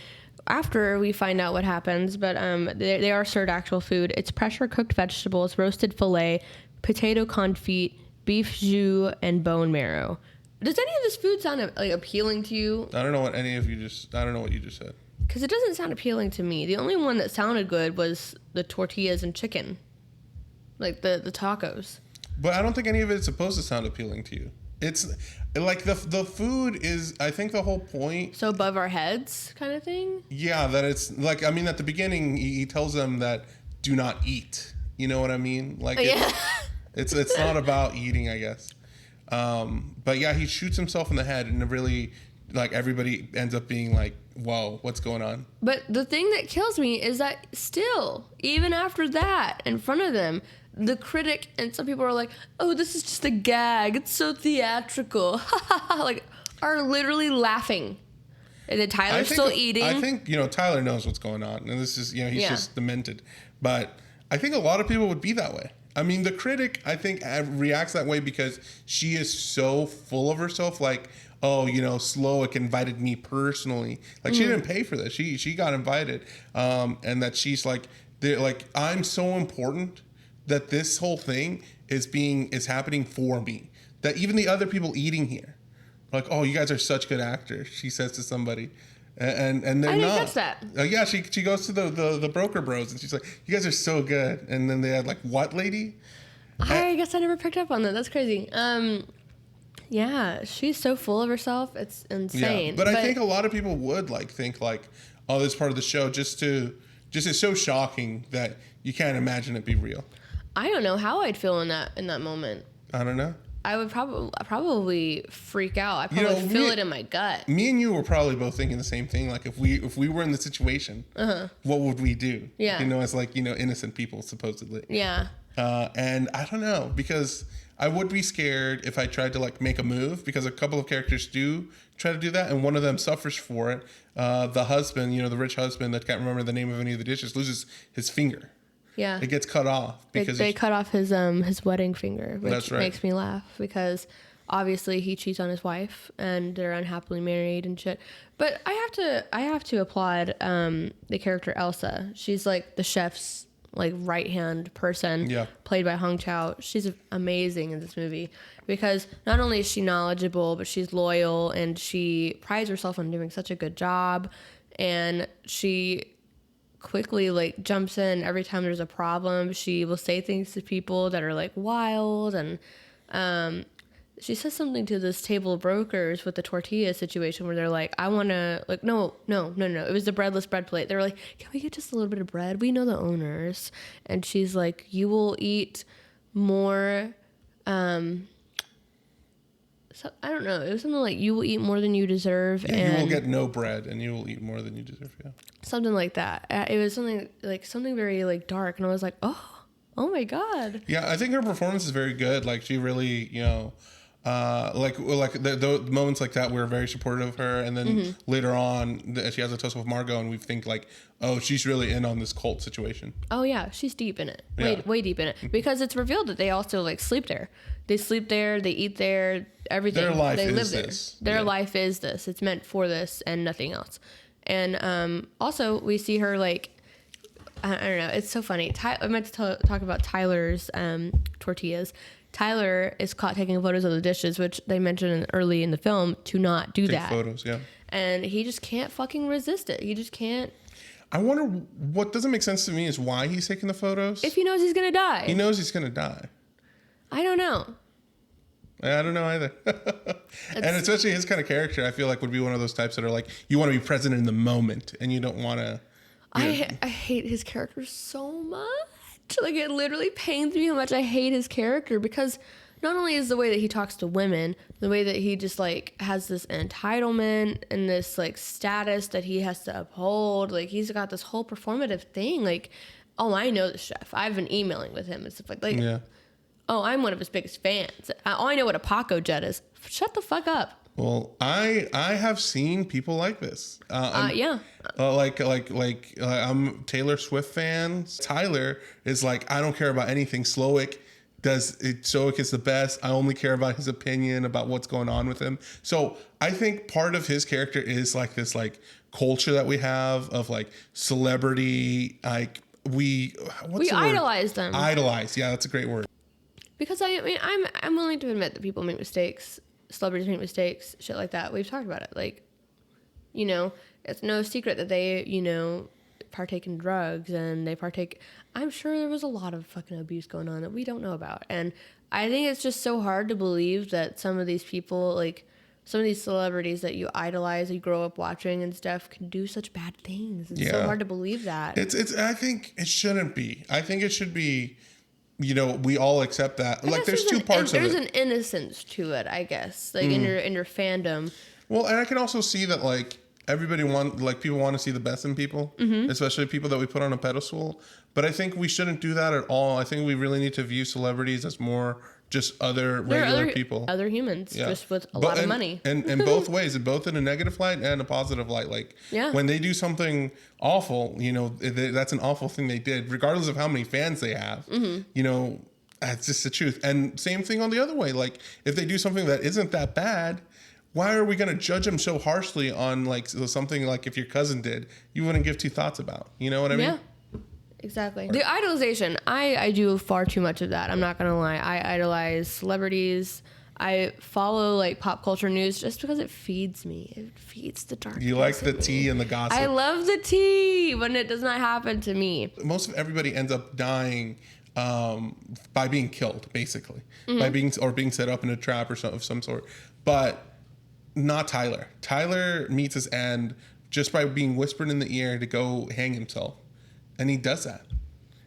after we find out what happens, but they are served actual food. It's pressure cooked vegetables, roasted filet, potato confit, beef jus, and bone marrow. Does any of this food sound like appealing to you? I don't know what you just said. Because it doesn't sound appealing to me. The only one that sounded good was the tortillas and chicken, like the tacos. But I don't think any of it's supposed to sound appealing to you. It's like the food is, I think, the whole point. So above our heads kind of thing? Yeah, that it's like, I mean, at the beginning, he tells them that do not eat. You know what I mean? Like, Yeah. it's not about eating, I guess. But yeah, he shoots himself in the head, and it really, like, everybody ends up being like, whoa, what's going on? But the thing that kills me is that still, even after that, in front of them, the critic and some people are like, oh, this is just a gag. It's so theatrical. Like, are literally laughing. And then Tyler's still eating. I think, Tyler knows what's going on. And this is, he's just demented. But I think a lot of people would be that way. I mean, the critic, I think, reacts that way because she is so full of herself. Like, oh, Slowik invited me personally. Like she didn't pay for this. She got invited. And that she's like, I'm so important that this whole thing is happening for me. That even the other people eating here, like, oh, you guys are such good actors, she says to somebody. And they're I didn't not. catch that. Yeah, she goes to the broker bros and she's like, you guys are so good. And then they had like, what lady? I guess I never picked up on that. That's crazy. Yeah, she's so full of herself. It's insane. Yeah, but I think a lot of people would think like, oh, this is part of the show. Just it's so shocking that you can't imagine it be real. I don't know how I'd feel in that moment. I don't know. I would probably freak out. I probably feel it in my gut. Me and you were probably both thinking the same thing. Like if we were in the situation, what would we do? Yeah. As like innocent people supposedly. Yeah. And I don't know, because I would be scared if I tried to like make a move, because a couple of characters do try to do that, and one of them suffers for it. The husband, the rich husband that can't remember the name of any of the dishes, loses his finger. Yeah. It gets cut off because they cut off his wedding finger, which That's right. makes me laugh because obviously he cheats on his wife and they're unhappily married and shit. But I have to applaud the character Elsa. She's like the chef's like right hand person, played by Hong Chau. She's amazing in this movie because not only is she knowledgeable, but she's loyal and she prides herself on doing such a good job, and she quickly like jumps in every time there's a problem. She will say things to people that are like wild, and she says something to this table of brokers with the tortilla situation where they're like, I want to, like, no, it was the breadless bread plate. They were like, can we get just a little bit of bread? We know the owners. And she's like, you will eat more, so, I don't know. It was something like, you will eat more than you deserve. Yeah, and you will get no bread and you will eat more than you deserve. Yeah. Something like that. It was something very like dark. And I was like, oh my God. Yeah, I think her performance is very good. Like she really, like the moments like that, we're very supportive of her, and then later on she has a tussle with Margot, and we think like, oh, she's really in on this cult situation. Oh yeah, she's deep in it, way deep in it, because it's revealed that they also like sleep there. They sleep there, they eat there, everything. Their life they is live this. There. Their life is this. It's meant for this and nothing else. And also we see her like, I don't know. It's so funny. I meant to talk about Tyler's tortillas. Tyler is caught taking photos of the dishes, which they mentioned early in the film to not do that. Photos, yeah. And he just can't fucking resist it. He just can't. I wonder, what doesn't make sense to me is why he's taking the photos. If he knows he's gonna die. He knows he's gonna die. I don't know. I don't know either. And especially his kind of character, I feel like would be one of those types that are like, you want to be present in the moment and you don't want to. I hate his character so much. Like, it literally pains me how much I hate his character, because not only is the way that he talks to women, the way that he just like has this entitlement and this like status that he has to uphold. Like, he's got this whole performative thing. Like, oh, I know the chef. I've been emailing with him and stuff like Yeah. Oh, I'm one of his biggest fans. Oh, I know what a Paco jet is. Shut the fuck up. Well, I have seen people like this. Yeah. Like I'm Taylor Swift fans. Tyler is like, I don't care about anything. Slowik is the best. I only care about his opinion about what's going on with him. So I think part of his character is like this like culture that we have of like celebrity, like we idolize them. Idolize, yeah, that's a great word. Because I mean, I'm willing to admit that people make mistakes. Celebrities make mistakes, shit like that. We've talked about it. Like, it's no secret that they, partake in drugs and they partake. I'm sure there was a lot of fucking abuse going on that we don't know about. And I think it's just so hard to believe that some of these people, like some of these celebrities that you idolize, you grow up watching and stuff, can do such bad things. It's so hard to believe that. I think it shouldn't be. I think it should be. We all accept that. Like, there's two parts of it. There's an innocence to it, I guess, like in your fandom. Well, and I can also see that like people want to see the best in people, especially people that we put on a pedestal. But I think we shouldn't do that at all. I think we really need to view celebrities as more just regular people, other humans, just with a lot of money. And in both ways, both in a negative light and a positive light. Like when they do something awful, that's an awful thing they did, regardless of how many fans they have. That's just the truth. And same thing on the other way. Like if they do something that isn't that bad, why are we going to judge him so harshly on like something like if your cousin did, you wouldn't give two thoughts about? You know what I mean? Yeah. Exactly. The idolization, I do far too much of that. I'm not gonna lie. I idolize celebrities. I follow like pop culture news just because it feeds me. It feeds the dark. You like the tea and the gossip. I love the tea when it does not happen to me. Most of everybody ends up dying by being killed, basically, by being set up in a trap or of some sort. But not Tyler. Tyler meets his end just by being whispered in the ear to go hang himself. And he does that.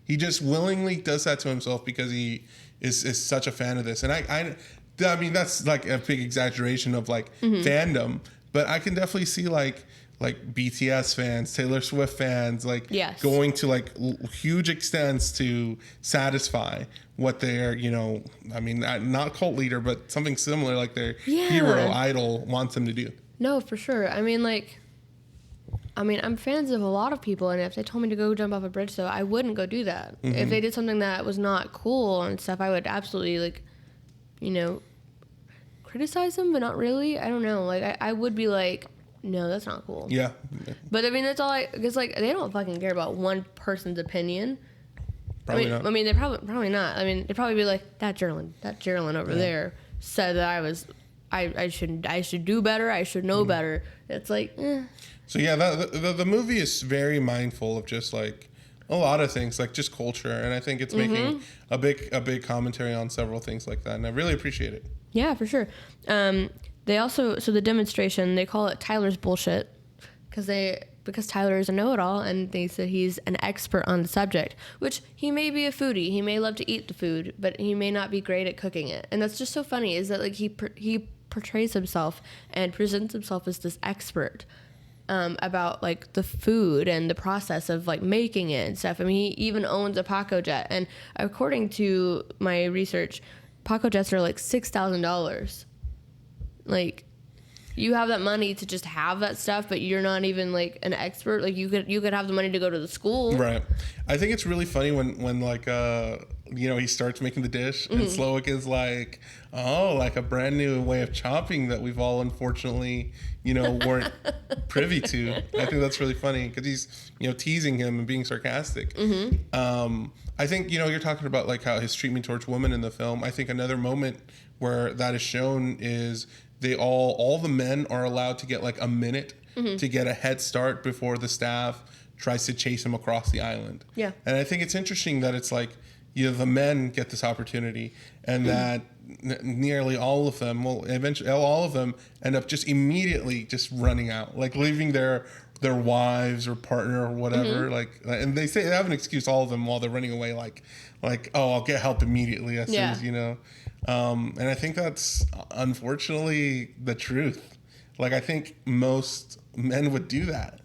He just willingly does that to himself because he is such a fan of this. And I mean, that's like a big exaggeration of like fandom, but I can definitely see like BTS fans, Taylor Swift fans, like going to like huge extents to satisfy what their, I mean, not cult leader, but something similar, like their hero idol wants them to do. No, for sure. I'm fans of a lot of people, and if they told me to go jump off a bridge, though, I wouldn't go do that. If they did something that was not cool and stuff, I would absolutely, criticize them, but not really. I don't know. Like, I would be like, no, that's not cool. Yeah. But, that's all because, they don't fucking care about one person's opinion. Probably not. They probably not. They'd probably be like, that Geraldine over there said that I should do better. I should know better. It's like, So yeah, the movie is very mindful of just like a lot of things, like just culture, and I think it's making a big commentary on several things like that, and I really appreciate it. Yeah, for sure. They also the demonstration, they call it Tyler's bullshit because Tyler is a know-it-all, and they said he's an expert on the subject, which he may be a foodie, he may love to eat the food, but he may not be great at cooking it, and that's just so funny. Is that like he portrays himself and presents himself as this expert. About like the food and the process of like making it and stuff. He even owns a Paco jet, and according to my research, Paco jets are like $6,000. Like, you have that money to just have that stuff, but you're not even like an expert. Like, you could have the money to go to the school. Right. I think it's really funny when like he starts making the dish and Slowik is like, oh, like a brand new way of chopping that we've all unfortunately, weren't privy to. I think that's really funny because he's, teasing him and being sarcastic. I think, you're talking about like how his treatment towards women in the film. I think another moment where that is shown is all the men are allowed to get like a minute to get a head start before the staff tries to chase him across the island. Yeah. And I think it's interesting that it's like, the men get this opportunity, and that nearly all of them, eventually all of them end up just immediately just running out, like leaving their wives or partner or whatever. And they say they have an excuse, all of them, while they're running away, like, oh, I'll get help immediately as soon as, and I think that's unfortunately the truth. Like, I think most men would do that.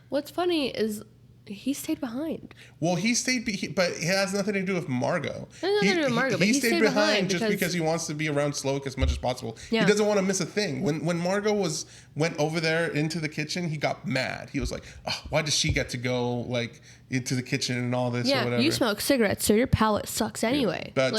What's funny is he stayed behind. Well, he stayed, but it has nothing to do with Margot. It has nothing to do with Margot, but he stayed behind just because he wants to be around Slowik as much as possible. Yeah. He doesn't want to miss a thing. When Margot went over there into the kitchen, he got mad. He was like, oh, why does she get to go like into the kitchen and all this or whatever? You smoke cigarettes, so your palate sucks anyway. But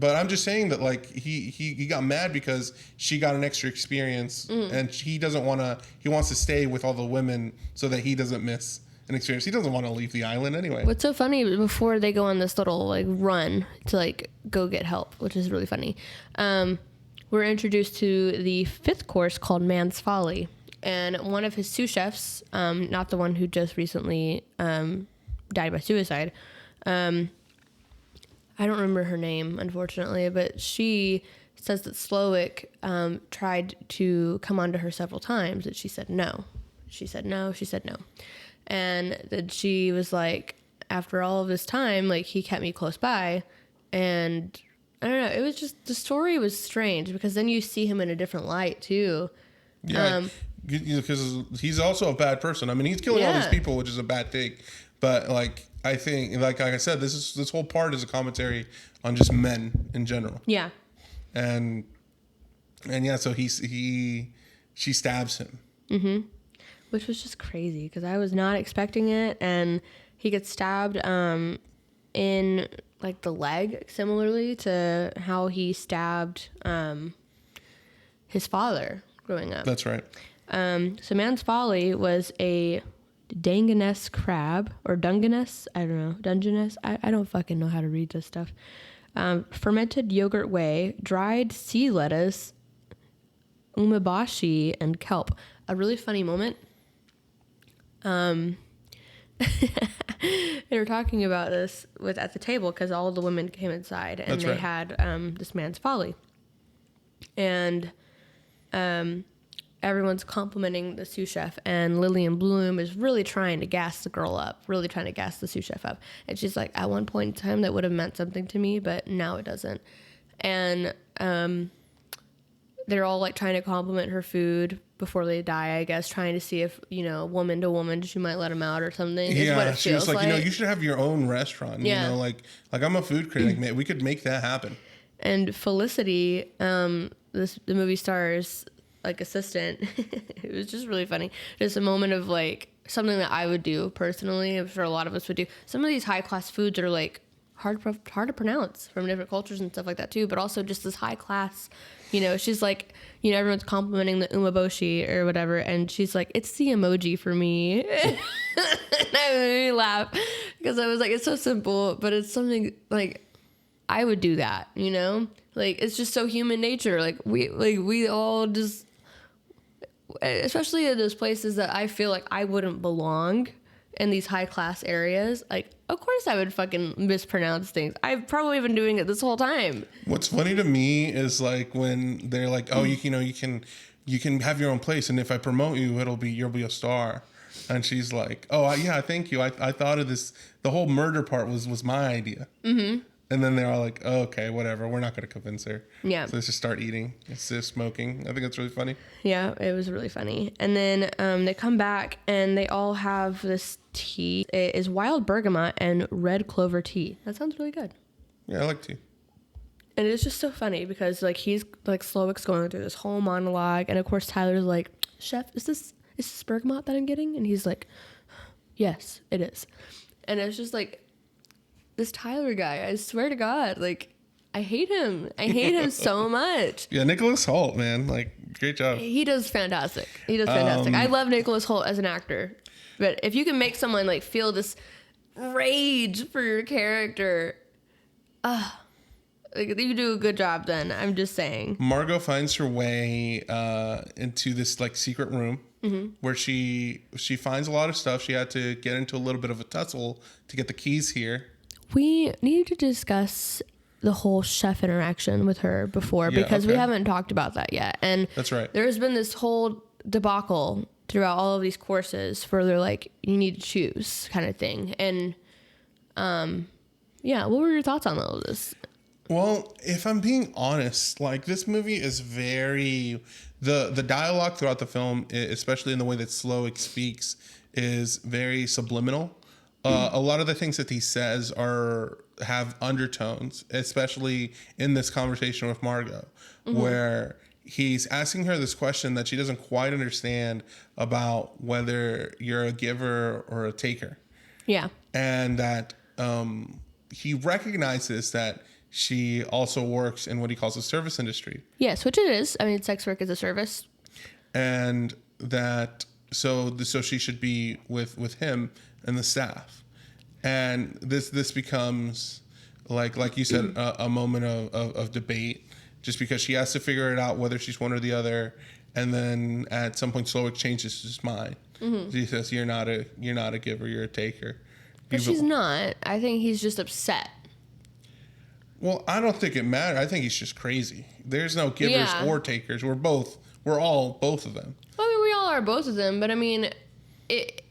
I'm just saying that like he got mad because she got an extra experience, and he doesn't want to. He wants to stay with all the women so that he doesn't miss an experience. He doesn't want to leave the island anyway. What's so funny, before they go on this little like run to like go get help, which is really funny, we're introduced to the fifth course called Man's Folly, and one of his sous chefs, not the one who just recently died by suicide, I don't remember her name, unfortunately, but she says that Slowik tried to come onto her several times, and she said no. She said no. And then she was like, after all of this time, like, he kept me close by. And I don't know, it was just, the story was strange because then you see him in a different light too. Yeah, because he's also a bad person. I mean, he's killing all these people, which is a bad thing. But like, I think, like I said, this whole part is a commentary on just men in general. Yeah. And yeah, so she stabs him. Mm-hmm. Which was just crazy because I was not expecting it, and he gets stabbed in like the leg, similarly to how he stabbed his father. growing up. That's right. So Man's Folly was a Dungeness crab, or Dungeness, I don't know, Dungeness, I don't fucking know how to read this stuff. Fermented yogurt whey, dried sea lettuce, umeboshi, and kelp. A really funny moment. They were talking about this at the table because all the women came inside and That's they right. had this Man's Folly. And everyone's complimenting the sous chef, and Lillian Bloom is really trying to gas the girl up, really trying to gas the sous chef up. And she's like, at one point in time, that would have meant something to me, but now it doesn't. And they're all like trying to compliment her food before they die, I guess, trying to see if, woman to woman, she might let them out or something. Is what it She was feels like, you should have your own restaurant. Yeah. Like I'm a food critic, man. We could make that happen. And Felicity, the movie star's like assistant, it was just really funny. Just a moment of like something that I would do personally. I'm sure a lot of us would do. Some of these high class foods are like hard to pronounce from different cultures and stuff like that too. But also just this high class, she's like, everyone's complimenting the umeboshi or whatever, and she's like, it's the emoji for me. And I made me laugh because I was like, it's so simple, but it's something like I would do that, like it's just so human nature. Like we all just, especially in those places that I feel like I wouldn't belong in these high class areas. Like, of course I would fucking mispronounce things. I've probably been doing it this whole time. What's funny to me is like when they're like, oh, you can have your own place, and if I promote you, you'll be a star. And she's like, oh yeah, thank you. I thought of this. The whole murder part was my idea. Mm-hmm. And then they're all like, oh, okay, whatever. We're not going to convince her. Yeah. So let's just start eating. It's just smoking. I think that's really funny. Yeah, it was really funny. And then they come back and they all have this tea. It is wild bergamot and red clover tea. That sounds really good. Yeah, I like tea. And it's just so funny because like he's like Slowick's going through this whole monologue, and of course Tyler's like, chef, is this bergamot that I'm getting? And he's like, yes, it is. And it's just like, this Tyler guy, I swear to God, like, I hate him. I hate him so much. Yeah, Nicholas Hoult, man, like, great job. He does fantastic. I love Nicholas Hoult as an actor. But if you can make someone like feel this rage for your character, like you do a good job then. I'm just saying. Margot finds her way into this like secret room where she finds a lot of stuff. She had to get into a little bit of a tussle to get the keys here. We need to discuss the whole chef interaction with her before because we haven't talked about that yet. And that's right. There's been this whole debacle throughout all of these courses for they're like, you need to choose kind of thing. And what were your thoughts on all of this? Well, if I'm being honest, like this movie is very the dialogue throughout the film, especially in the way that Slowick speaks, is very subliminal. A lot of the things that he says have undertones, especially in this conversation with Margot, where he's asking her this question that she doesn't quite understand about whether you're a giver or a taker. Yeah. And that he recognizes that she also works in what he calls the service industry. Yes, which it is. I mean, sex work is a service. And that so she should be with him and the staff. And this becomes like you said a moment of debate, just because she has to figure it out whether she's one or the other. And then at some point Slowick changes his mind. He says, you're not a giver, you're a taker. But she's not. I think he's just upset. Well, I don't think it matters. I think he's just crazy. There's no givers or takers. We're all both of them. Well, I mean, we all are both of them, but I mean,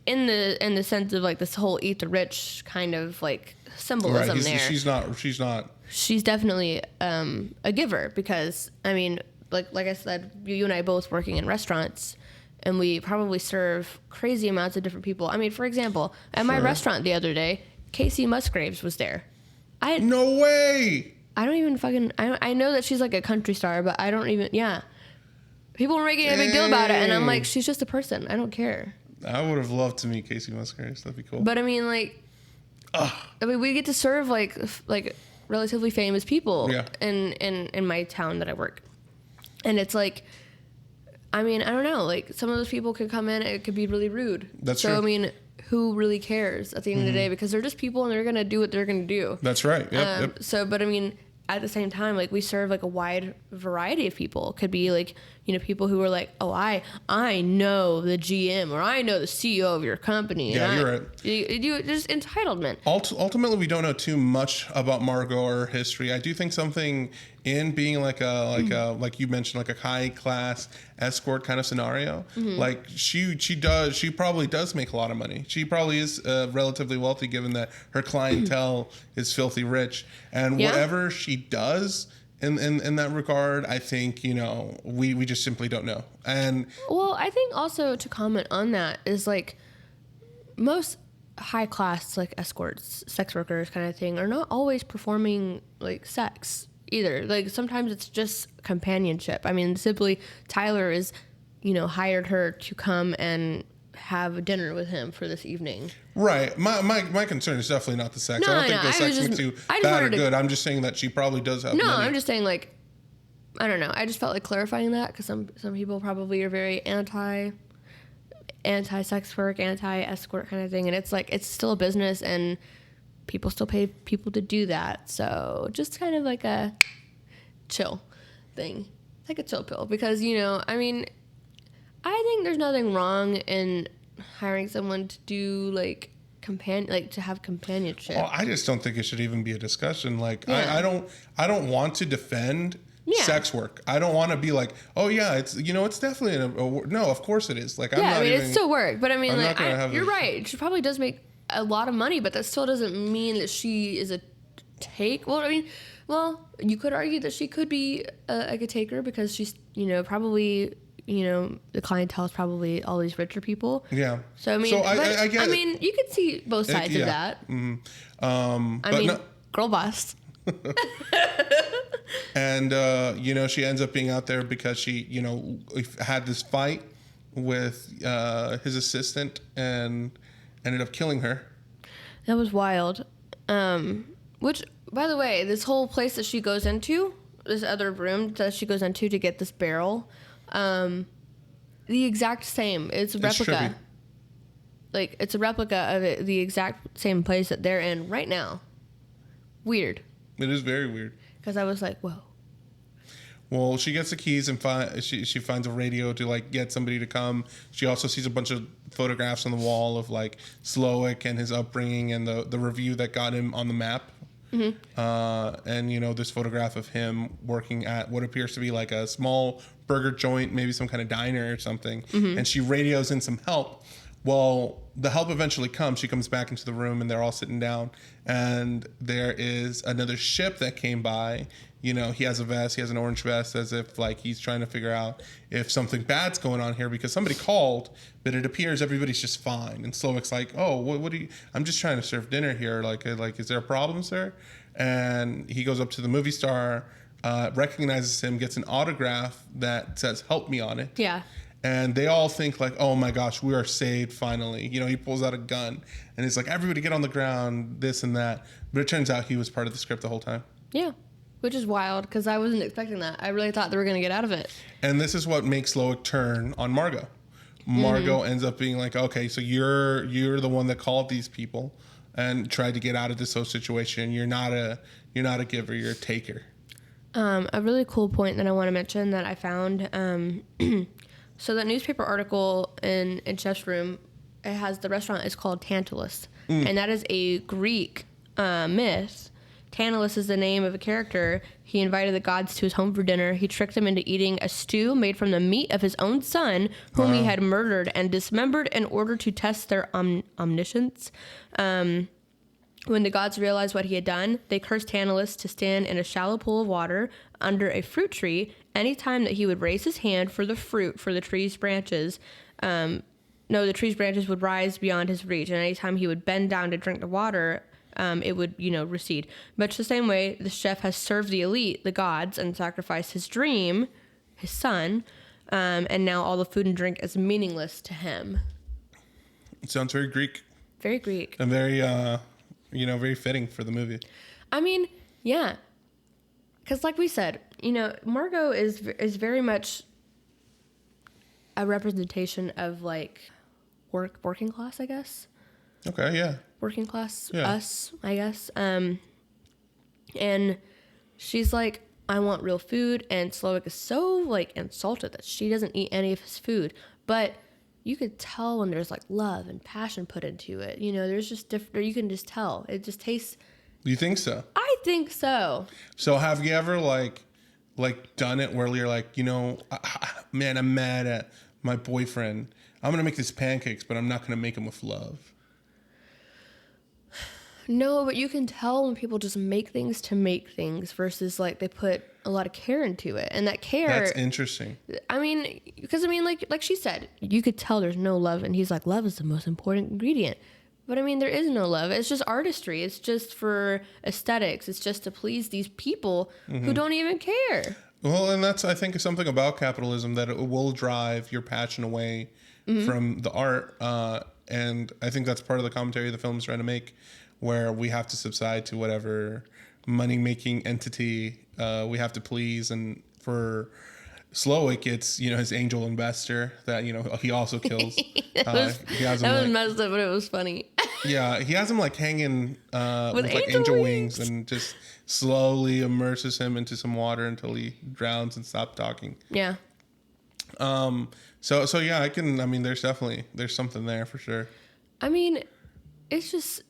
in the sense of like this whole eat the rich kind of like symbolism there. She's not. She's definitely a giver because I mean, like I said, you and I both working in restaurants. And we probably serve crazy amounts of different people. I mean, for example, at my restaurant the other day, Casey Musgraves was there. No way! I don't even fucking... I know that she's like a country star, but I don't even... Yeah. People were making a big deal about it, and I'm like, she's just a person. I don't care. I would have loved to meet Casey Musgraves. That'd be cool. But I mean, like... I mean, we get to serve like relatively famous people in my town that I work. And it's like... I mean, I don't know. Like, some of those people could come in, it could be really rude. That's so, true. I mean, who really cares at the end of the day? Because they're just people and they're going to do what they're going to do. That's right. Yep. So, but I mean, at the same time, like, we serve like a wide variety of people. Could be like, you know, people who are like, oh, I know the GM or I know the CEO of your company. Yeah, and you're right. You just entitlement. Ultimately, we don't know too much about Margot or her history. I do think something in being like like you mentioned, like a high class escort kind of scenario. Like she probably does make a lot of money. She probably is relatively wealthy, given that her clientele is filthy rich, and Yeah. whatever she does. In that regard, I think, you know, we just simply don't know. And Well, I think also to comment on that is like most high class like escorts, sex workers kind of thing are not always performing like sex either. Like sometimes it's just companionship. I mean, simply Tyler is, you know, hired her to come and have dinner with him for this evening. right, my concern is definitely not the sex. No, I don't think no, the I sex was makes just- you I just bad or wanted to- good. I'm just saying that she probably does have No, money. I'm just saying like I don't know. I just felt like clarifying that because some people probably are very anti sex work, anti escort kind of thing, and it's like it's still a business and people still pay people to do that. So just kind of like a chill thing, like a chill pill, because you know, I mean, I think there's nothing wrong in hiring someone to do like to have companionship. Well, I just don't think it should even be a discussion. Like, Yeah. I don't want to defend Yeah. sex work. I don't want to be like, oh yeah, it's, you know, it's definitely no, of course it is. Like, I'm Yeah, not I mean, even, it's still work, but I mean, I'm like, not gonna have you're a- right. She probably does make a lot of money, but that still doesn't mean that she is a take. Well, I mean, you could argue that she could be like a taker because she's, you know, probably, you know, the clientele is probably all these richer people. yeah. So I mean, so but, I get I it. mean, you could see both sides yeah. of that. I I mean, no, girl boss. and you know, she ends up being out there because she, you know, had this fight with his assistant and ended up killing her. That was wild. Which, by the way, this whole place that she goes into, this other room that she goes into to get this barrel, the exact same. It's a It's replica. trippy. Like, it's a replica of it, the exact same place that they're in right now. Weird. It is very weird. Because I was like, whoa. Well, she gets the keys and she finds a radio to like get somebody to come. She also sees a bunch of photographs on the wall of like Slowick and his upbringing and the review that got him on the map. And you know, this photograph of him working at what appears to be like a small burger joint, maybe some kind of diner or something. And she radios in some help. Well, the help eventually comes. She comes back into the room and they're all sitting down. And there is another ship that came by. You know, he has a vest. He has an orange vest as if like he's trying to figure out if something bad's going on here because somebody called, but it appears everybody's just fine. And Slowick's like, oh, what do you, I'm just trying to serve dinner here. Like, is there a problem, sir? And he goes up to the movie star, recognizes him, gets an autograph that says, help me on it. Yeah. And they all think like, oh my gosh, we are saved finally. You know, he pulls out a gun and he's like, everybody get on the ground, this and that. But it turns out he was part of the script the whole time. Yeah. Which is wild because I wasn't expecting that. I really thought they were going to get out of it. And this is what makes Slowick turn on Margot. Margot ends up being like, okay, so you're the one that called these people and tried to get out of this whole situation. You're not a giver, you're a taker. A really cool point that I want to mention that I found. So that newspaper article in Chef's Room, it has the restaurant is called Tantalus, and that is a Greek myth. Tantalus is the name of a character. He invited the gods to his home for dinner. He tricked them into eating a stew made from the meat of his own son, whom he had murdered and dismembered in order to test their omniscience. When the gods realized what he had done, they cursed Tantalus to stand in a shallow pool of water under a fruit tree anytime that he would raise his hand for the fruit for the tree's branches. The tree's branches would rise beyond his reach, and anytime he would bend down to drink the water, it would, recede. Much the same way, the chef has served the elite, the gods, and sacrificed his dream, his son, and now all the food and drink is meaningless to him. It sounds very Greek Very Greek. and very, very fitting for the movie. I mean, yeah. Because like we said, Margot is very much a representation of like working class, I guess. Okay, yeah. Working class, Yeah. us, I guess. And she's like, I want real food, and Slovak is so like insulted that she doesn't eat any of his food. But you could tell when there's like love and passion put into it. You know, there's just different. You can just tell. It just tastes. You think so? I think so. So have you ever like done it where you're like, man, I'm mad at my boyfriend. I'm gonna make these pancakes, but I'm not gonna make them with love. No, but you can tell when people just make things to make things versus like they put a lot of care into it, and that care. That's interesting. I mean, because like she said, you could tell there's no love, and he's like, love is the most important ingredient. But I mean, there is no love. It's just artistry. It's just for aesthetics. It's just to please these people who don't even care. Well, and that's, I think, something about capitalism, that it will drive your passion away from the art. And I think that's part of the commentary the film is trying to make, where we have to subside to whatever money-making entity we have to please. And for Slowik, it's, his angel investor that, he also kills. That was messed up, but it was funny. Yeah, he has him like hanging with like angel wings, and just slowly immerses him into some water until he drowns and stops talking. Yeah. So yeah, there's something there for sure. I mean, it's just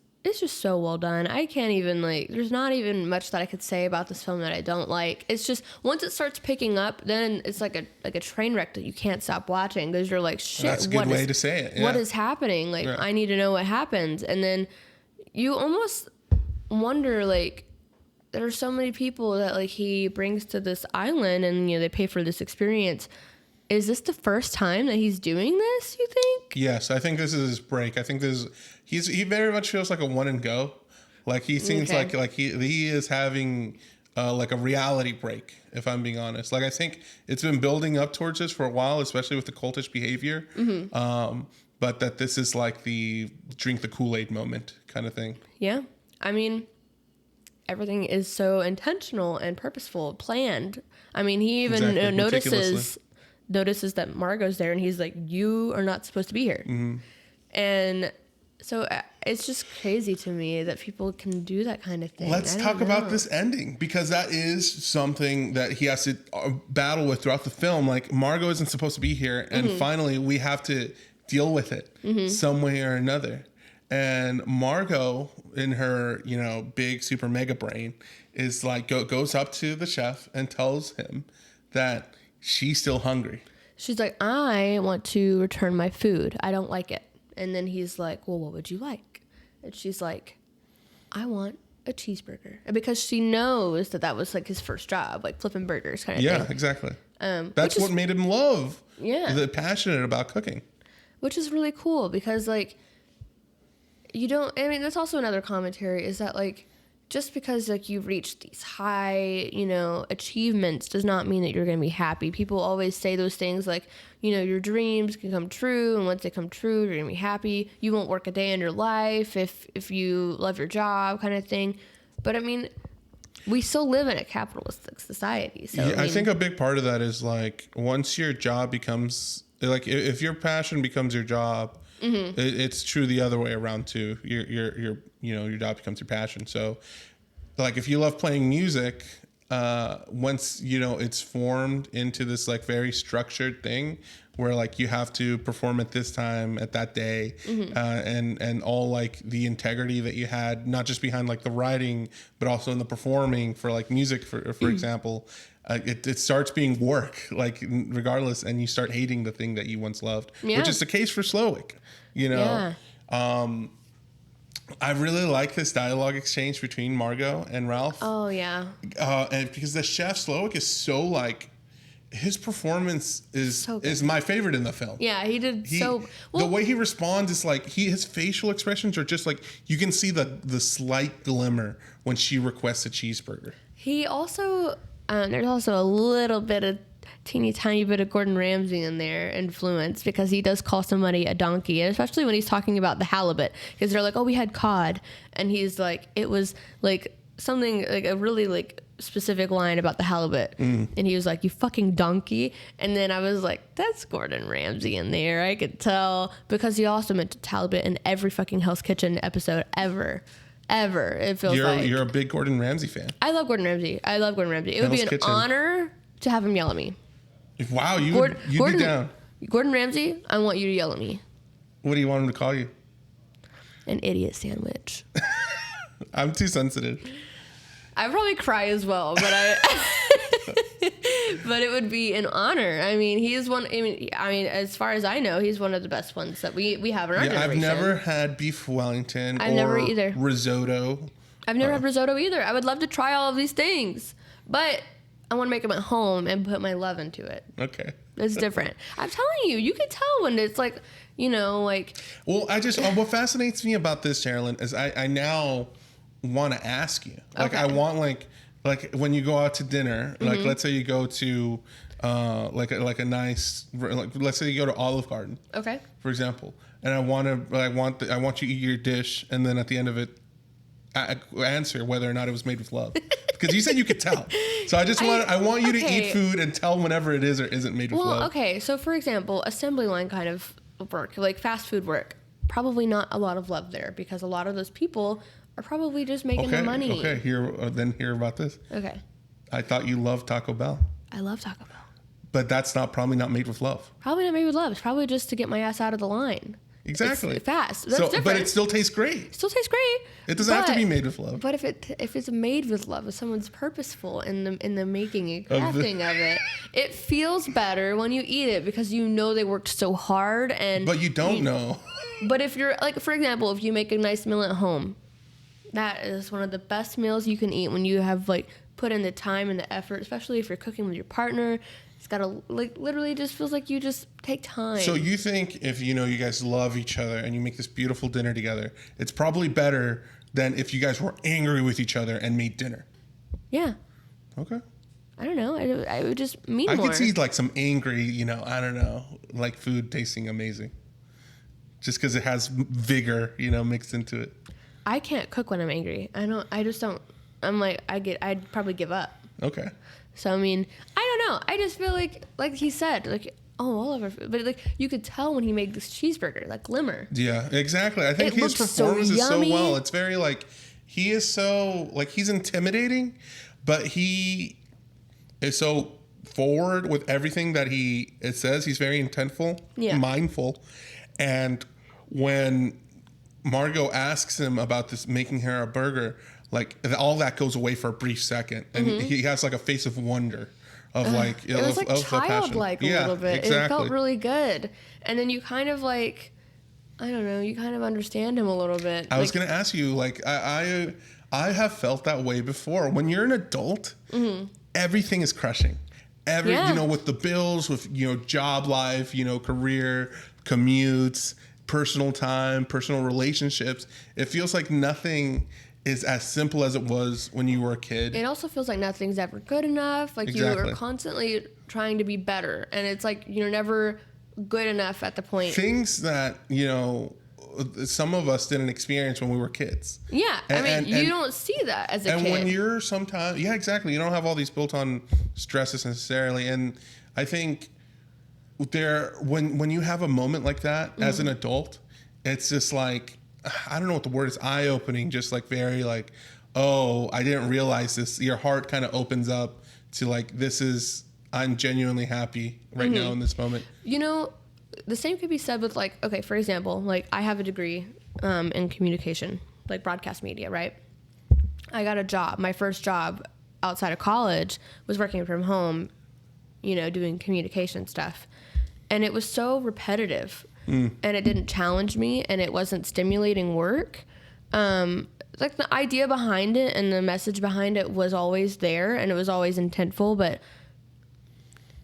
so well done. I can't even there's not even much that I could say about this film that I don't like. It's just once it starts picking up, then it's like a train wreck that you can't stop watching, because you're like, shit, that's a good way to say it. Yeah. What is happening? Like, I need to know what happens. And then you almost wonder, like, there are so many people that like he brings to this island, and they pay for this experience. Is this the first time that he's doing this, you think? Yes, I think this is his break. I think he very much feels like a one and go. Like he seems like he is having like a reality break, if I'm being honest. Like I think it's been building up towards this for a while, especially with the cultish behavior. But that this is like the drink the Kool-Aid moment kind of thing. Yeah. I mean, everything is so intentional and purposeful, planned. I mean, he even notices that Margot's there, and he's like, you are not supposed to be here. And so it's just crazy to me that people can do that kind of thing. Let's talk about this ending, because that is something that he has to battle with throughout the film. Like, Margot isn't supposed to be here, and finally we have to deal with it some way or another. And Margot, in her, big super mega brain, is like, goes up to the chef and tells him that she's still hungry. She's like, I want to return my food. I don't like it. And then he's like, well, what would you like? And she's like, I want a cheeseburger. And because she knows that was like his first job, like flipping burgers kind of thing. Yeah, exactly. That's what made him love. Yeah. Passionate about cooking. Which is really cool, because like, that's also another commentary, is that like, just because like you've reached these high, achievements does not mean that you're going to be happy. People always say those things like, your dreams can come true, and once they come true, you're going to be happy. You won't work a day in your life if you love your job, kind of thing. But I mean, we still live in a capitalistic society. So yeah, I think a big part of that is like, once your job becomes like, if your passion becomes your job, it's true the other way around too. Your job becomes your passion. So, like, if you love playing music, once it's formed into this like very structured thing, where like you have to perform at this time at that day, and all like the integrity that you had, not just behind like the writing, but also in the performing for like music, for example. It starts being work, like, regardless, and you start hating the thing that you once loved, which is the case for Slowik. I really like this dialogue exchange between Margot and Ralph. Oh yeah. And because the chef Slowik is so like, his performance is my favorite in the film. Yeah, he did so well. The way he responds is like, his facial expressions are just like, you can see the slight glimmer when she requests a cheeseburger. He also there's also a little bit of teeny tiny bit of Gordon Ramsay in there influence, because he does call somebody a donkey, and especially when he's talking about the halibut, because they're like, oh, we had cod, and he's like, it was like something like a really like specific line about the halibut, and he was like, "You fucking donkey," and then I was like, "That's Gordon Ramsay in there." I could tell because he also mentioned halibut in every fucking Hell's Kitchen episode ever. It feels You're a big Gordon Ramsay fan. I love Gordon Ramsay. It would be an honor to have him yell at me. Wow, you'd be down. Gordon Ramsay, I want you to yell at me. What do you want him to call you? An idiot sandwich. I'm too sensitive. I'd probably cry as well, but but it would be an honor. I mean, he is one. I mean, as far as I know, he's one of the best ones that we have in our generation. I've never had beef Wellington. I've never either. Risotto. I've never had risotto either. I would love to try all of these things, but I want to make them at home and put my love into it. Okay. It's different. I'm telling you, you can tell when it's like, like. Well, what fascinates me about this, Sherilyn, is I now want to ask you. Like, I want like when you go out to dinner, like let's say you go to like a nice, like let's say you go to Olive Garden. Okay. For example, and I want you to eat your dish, and then at the end of it, answer whether or not it was made with love. Because you said you could tell. So I want you to eat food and tell whenever it is or isn't made with love. Well, okay. So for example, assembly line kind of work, like fast food work, probably not a lot of love there because a lot of those people are probably just making their money. Okay, hear about this. Okay. I thought you loved Taco Bell. I love Taco Bell. But that's probably not made with love. Probably not made with love. It's probably just to get my ass out of the line. Exactly. It's fast. That's different. But it still tastes great. Still tastes great. It doesn't have to be made with love. But if it's made with love, if someone's purposeful in the making and crafting of it, it feels better when you eat it because you know they worked so hard But you don't know. But if you're like, for example, if you make a nice meal at home, that is one of the best meals you can eat when you have like put in the time and the effort, especially if you're cooking with your partner. It's got to literally just feels like you just take time. So you think if you guys love each other and you make this beautiful dinner together, it's probably better than if you guys were angry with each other and made dinner. Yeah. Okay. I don't know. I would just mean more. I could see like some angry, I don't know, like food tasting amazing. Just because it has vigor, mixed into it. I can't cook when I'm angry. I just don't. I'm like, I'd probably give up. Okay. So, I mean, I don't know. I just feel like he said, like, all of our food. But, like, you could tell when he made this cheeseburger, like Glimmer. Yeah, exactly. I think his performance is so well. It's very, like, he is so, like, he's intimidating, but he is so forward with everything that it says. He's very intentful, mindful. And when Margot asks him about this, making her a burger, like all that goes away for a brief second, and he has like a face of wonder, of like it was like childlike a little bit. Exactly. It felt really good, and then you kind of like, I don't know, you kind of understand him a little bit. I was gonna ask you, like I have felt that way before. When you're an adult, everything is crushing. With the bills, with job life, career, commutes, personal time, personal relationships. It feels like nothing is as simple as it was when you were a kid. It also feels like nothing's ever good enough. Like you are constantly trying to be better, and it's like you're never good enough at the point. Things that some of us didn't experience when we were kids. Yeah, you don't see that as a kid. And when you're sometimes, exactly, you don't have all these built-on stresses necessarily. And I think when you have a moment like that as an adult, it's just like, I don't know what the word is, eye-opening, just like very like, oh, I didn't realize this. Your heart kind of opens up to like, I'm genuinely happy right now in this moment. The same could be said with like, okay, for example, like I have a degree in communication, like broadcast media, right? I got a job. My first job outside of college was working from home, doing communication stuff. And it was so repetitive. And it didn't challenge me, and it wasn't stimulating work. Like the idea behind it and the message behind it was always there, and it was always intentful, but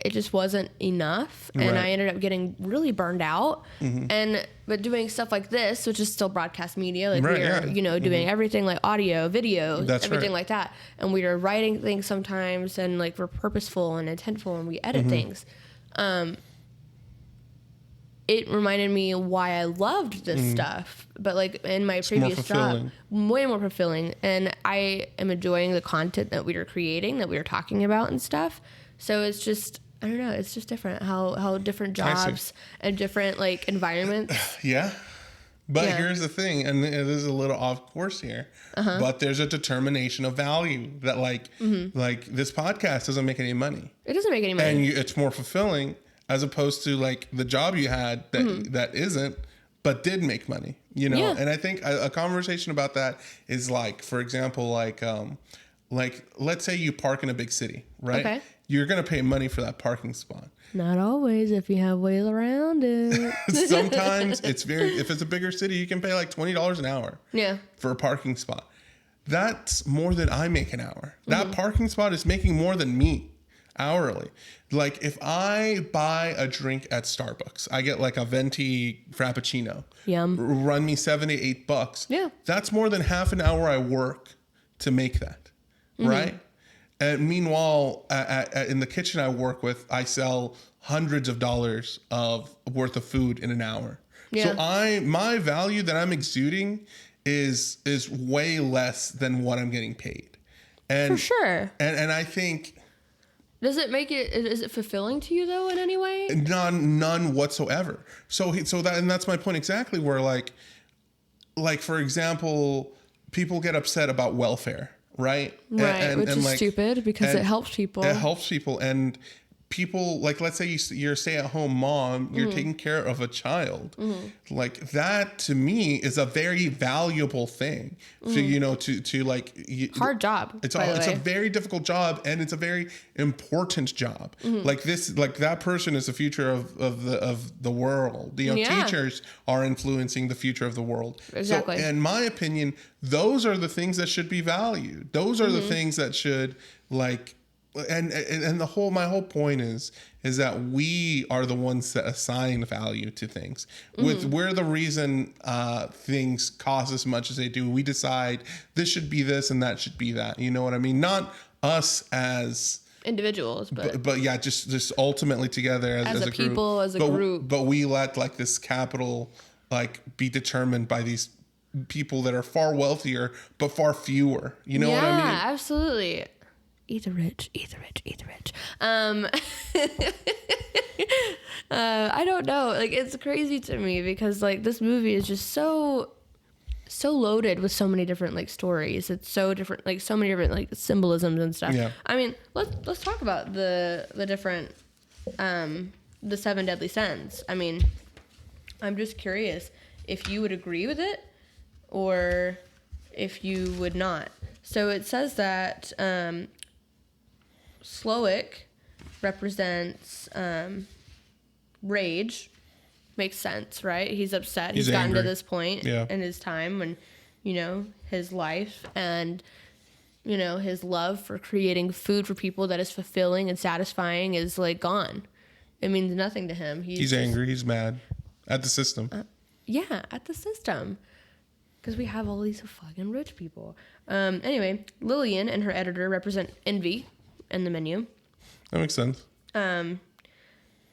it just wasn't enough. And I ended up getting really burned out. But doing stuff like this, which is still broadcast media, like we are, doing everything like audio, video, everything like that. And we are writing things sometimes, and like we're purposeful and intentful, and we edit things. it reminded me why I loved this stuff. But like in my previous job, way more fulfilling. And I am enjoying the content that we are creating, that we are talking about and stuff. So it's just, I don't know, it's just different how different jobs and different like environments. Yeah. But here's the thing, and it is a little off course here, but there's a determination of value that like this podcast doesn't make any money. It doesn't make any money. And it's more fulfilling as opposed to like the job you had that isn't, but did make money, you know? Yeah. And I think a conversation about that is like, for example, like let's say you park in a big city, right? Okay. You're going to pay money for that parking spot. Not always, if you have ways around it. Sometimes if it's a bigger city, you can pay like $20 an hour for a parking spot. That's more than I make an hour. That parking spot is making more than me hourly. Like if I buy a drink at Starbucks, I get like a venti frappuccino. Yum. Run me $7 to $8. Yeah. That's more than half an hour I work to make that. Right? And meanwhile, in the kitchen I work with, I sell hundreds of dollars worth of food in an hour. Yeah. So my value that I'm exuding is way less than what I'm getting paid. And For sure. And I think Does it make it? Is it fulfilling to you though in any way? none whatsoever. So that's my point exactly. Where like for example, people get upset about welfare. Right. Right. Which is stupid because it helps people. It helps people. And people, like, let's say you're a stay-at-home mom, you're taking care of a child. Like that to me is a very valuable thing. So, you know, to like hard job. It's a very difficult job, and it's a very important job. Like that person is the future of the world. You know, teachers are influencing the future of the world. Exactly. So in my opinion, those are the things that should be valued. Those are the things that should like. And my whole point is that we are the ones that assign value to things. We're the reason things cost as much as they do. We decide this should be this and that should be that. You know what I mean? Not us as individuals, but yeah, just ultimately together as a people, group. as a group. But we let like this capital like be determined by these people that are far wealthier but far fewer. You know what I mean? Yeah, absolutely. Eat the rich, eat the rich, eat the rich. I don't know. Like, it's crazy to me because like this movie is just so loaded with so many different like stories. It's so different, like so many different like symbolisms and stuff. Yeah. I mean, let's talk about the different the 7 deadly sins. I mean, I'm just curious if you would agree with it or if you would not. So it says that Slowick represents rage. Makes sense, right? He's upset. He's gotten angry. to this point in his time when, you know, his life and, you know, his love for creating food for people that is fulfilling and satisfying is like gone. It means nothing to him. He's angry. He's mad at the system. At the system. Because we have all these fucking rich people. Anyway, Lillian and her editor represent envy in the menu. That makes sense.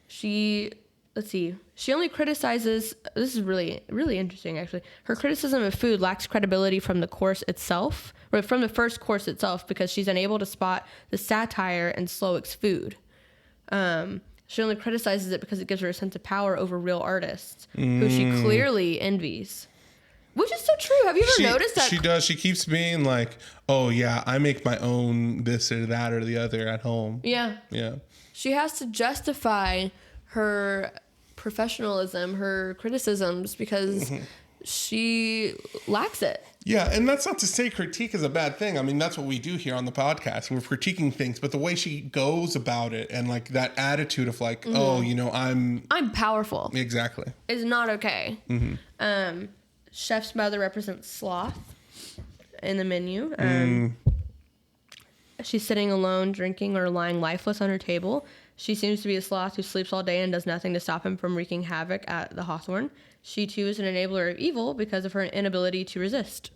She only criticizes, this is really, really interesting actually. Her criticism of food lacks credibility from the course itself, or from the first course itself, because she's unable to spot the satire in Slowick's food. She only criticizes it because it gives her a sense of power over real artists, who she clearly envies. Which is so true. Have you ever noticed that? She does. She keeps being like, oh, yeah, I make my own this or that or the other at home. Yeah. Yeah. She has to justify her professionalism, her criticisms, because she lacks it. Yeah, and that's not to say critique is a bad thing. I mean, that's what we do here on the podcast. We're critiquing things, but the way she goes about it and like that attitude of like, oh, you know, I'm powerful. Exactly. Is not okay. Chef's mother represents sloth in the menu. She's sitting alone, drinking or lying lifeless on her table. She seems to be a sloth who sleeps all day and does nothing to stop him from wreaking havoc at the Hawthorne. She, too, is an enabler of evil because of her inability to resist.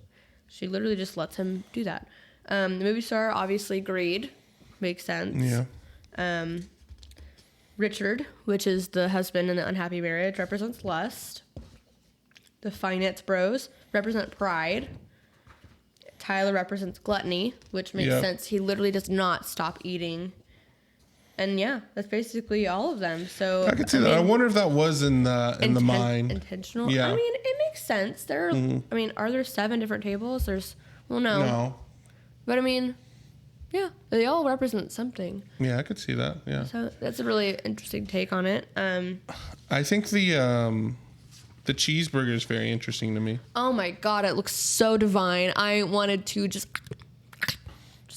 She literally just lets him do that. The movie star obviously agreed. Makes sense. Yeah. Richard, which is the husband in the unhappy marriage, represents lust. The finance bros represent pride. Tyler represents gluttony, which makes sense. He literally does not stop eating. And yeah, that's basically all of them. So I could see that. I wonder if that was in the mind. Intentional. Yeah. I mean, it makes sense. There are, I mean, are there 7 different tables? No. No. But I mean, yeah, they all represent something. Yeah, I could see that. Yeah. So that's a really interesting take on it. I think the cheeseburger is very interesting to me. Oh my God, it looks so divine. I wanted to just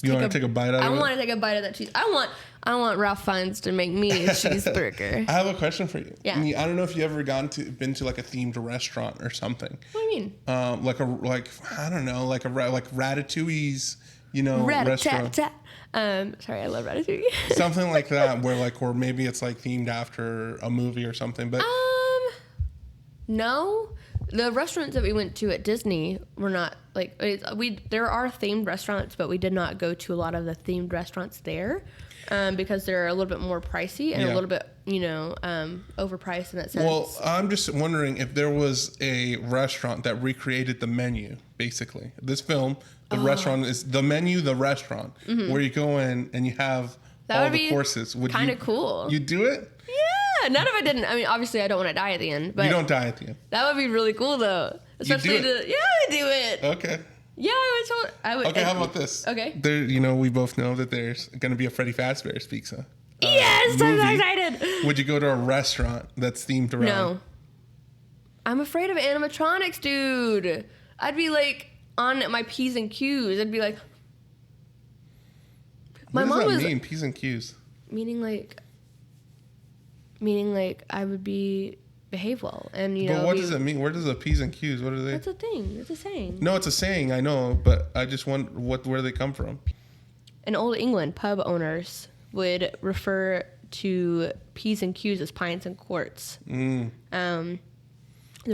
You want to take a bite out of it? I want to take a bite of that cheese. I want Ralph Fiennes to make me a cheeseburger. I have a question for you. Yeah. I don't know if you ever been to like a themed restaurant or something. What do you mean? I don't know, like Ratatouille's, restaurant. Sorry, I love Ratatouille. Something like that, or maybe it's like themed after a movie or something. But no, the restaurants that we went to at Disney were not like there are themed restaurants, but we did not go to a lot of the themed restaurants there. Because they're a little bit more pricey and a little bit, overpriced in that sense. Well, I'm just wondering if there was a restaurant that recreated the menu, basically. This film, the restaurant is the menu, the restaurant, where you go in and you have all the courses. Would kind of cool. You do it? Yeah, none of it didn't. I mean, obviously, I don't want to die at the end. But you don't die at the end. That would be really cool, though. Especially I do it. Okay. Yeah, I would. Okay, how about this? Okay. There, we both know that there's going to be a Freddy Fazbear's Pizza. Yes, I'm so excited. Would you go to a restaurant that's themed around? No. I'm afraid of animatronics, dude. I'd be like on my P's and Q's. I'd be like, what does that mean? P's and Q's. Meaning like I would behave well, and But what does it mean? Where does the P's and Q's? What are they? It's a thing. It's a saying. No, it's a saying. I know, but I just wonder where they come from. In Old England, pub owners would refer to P's and Q's as pints and quarts. The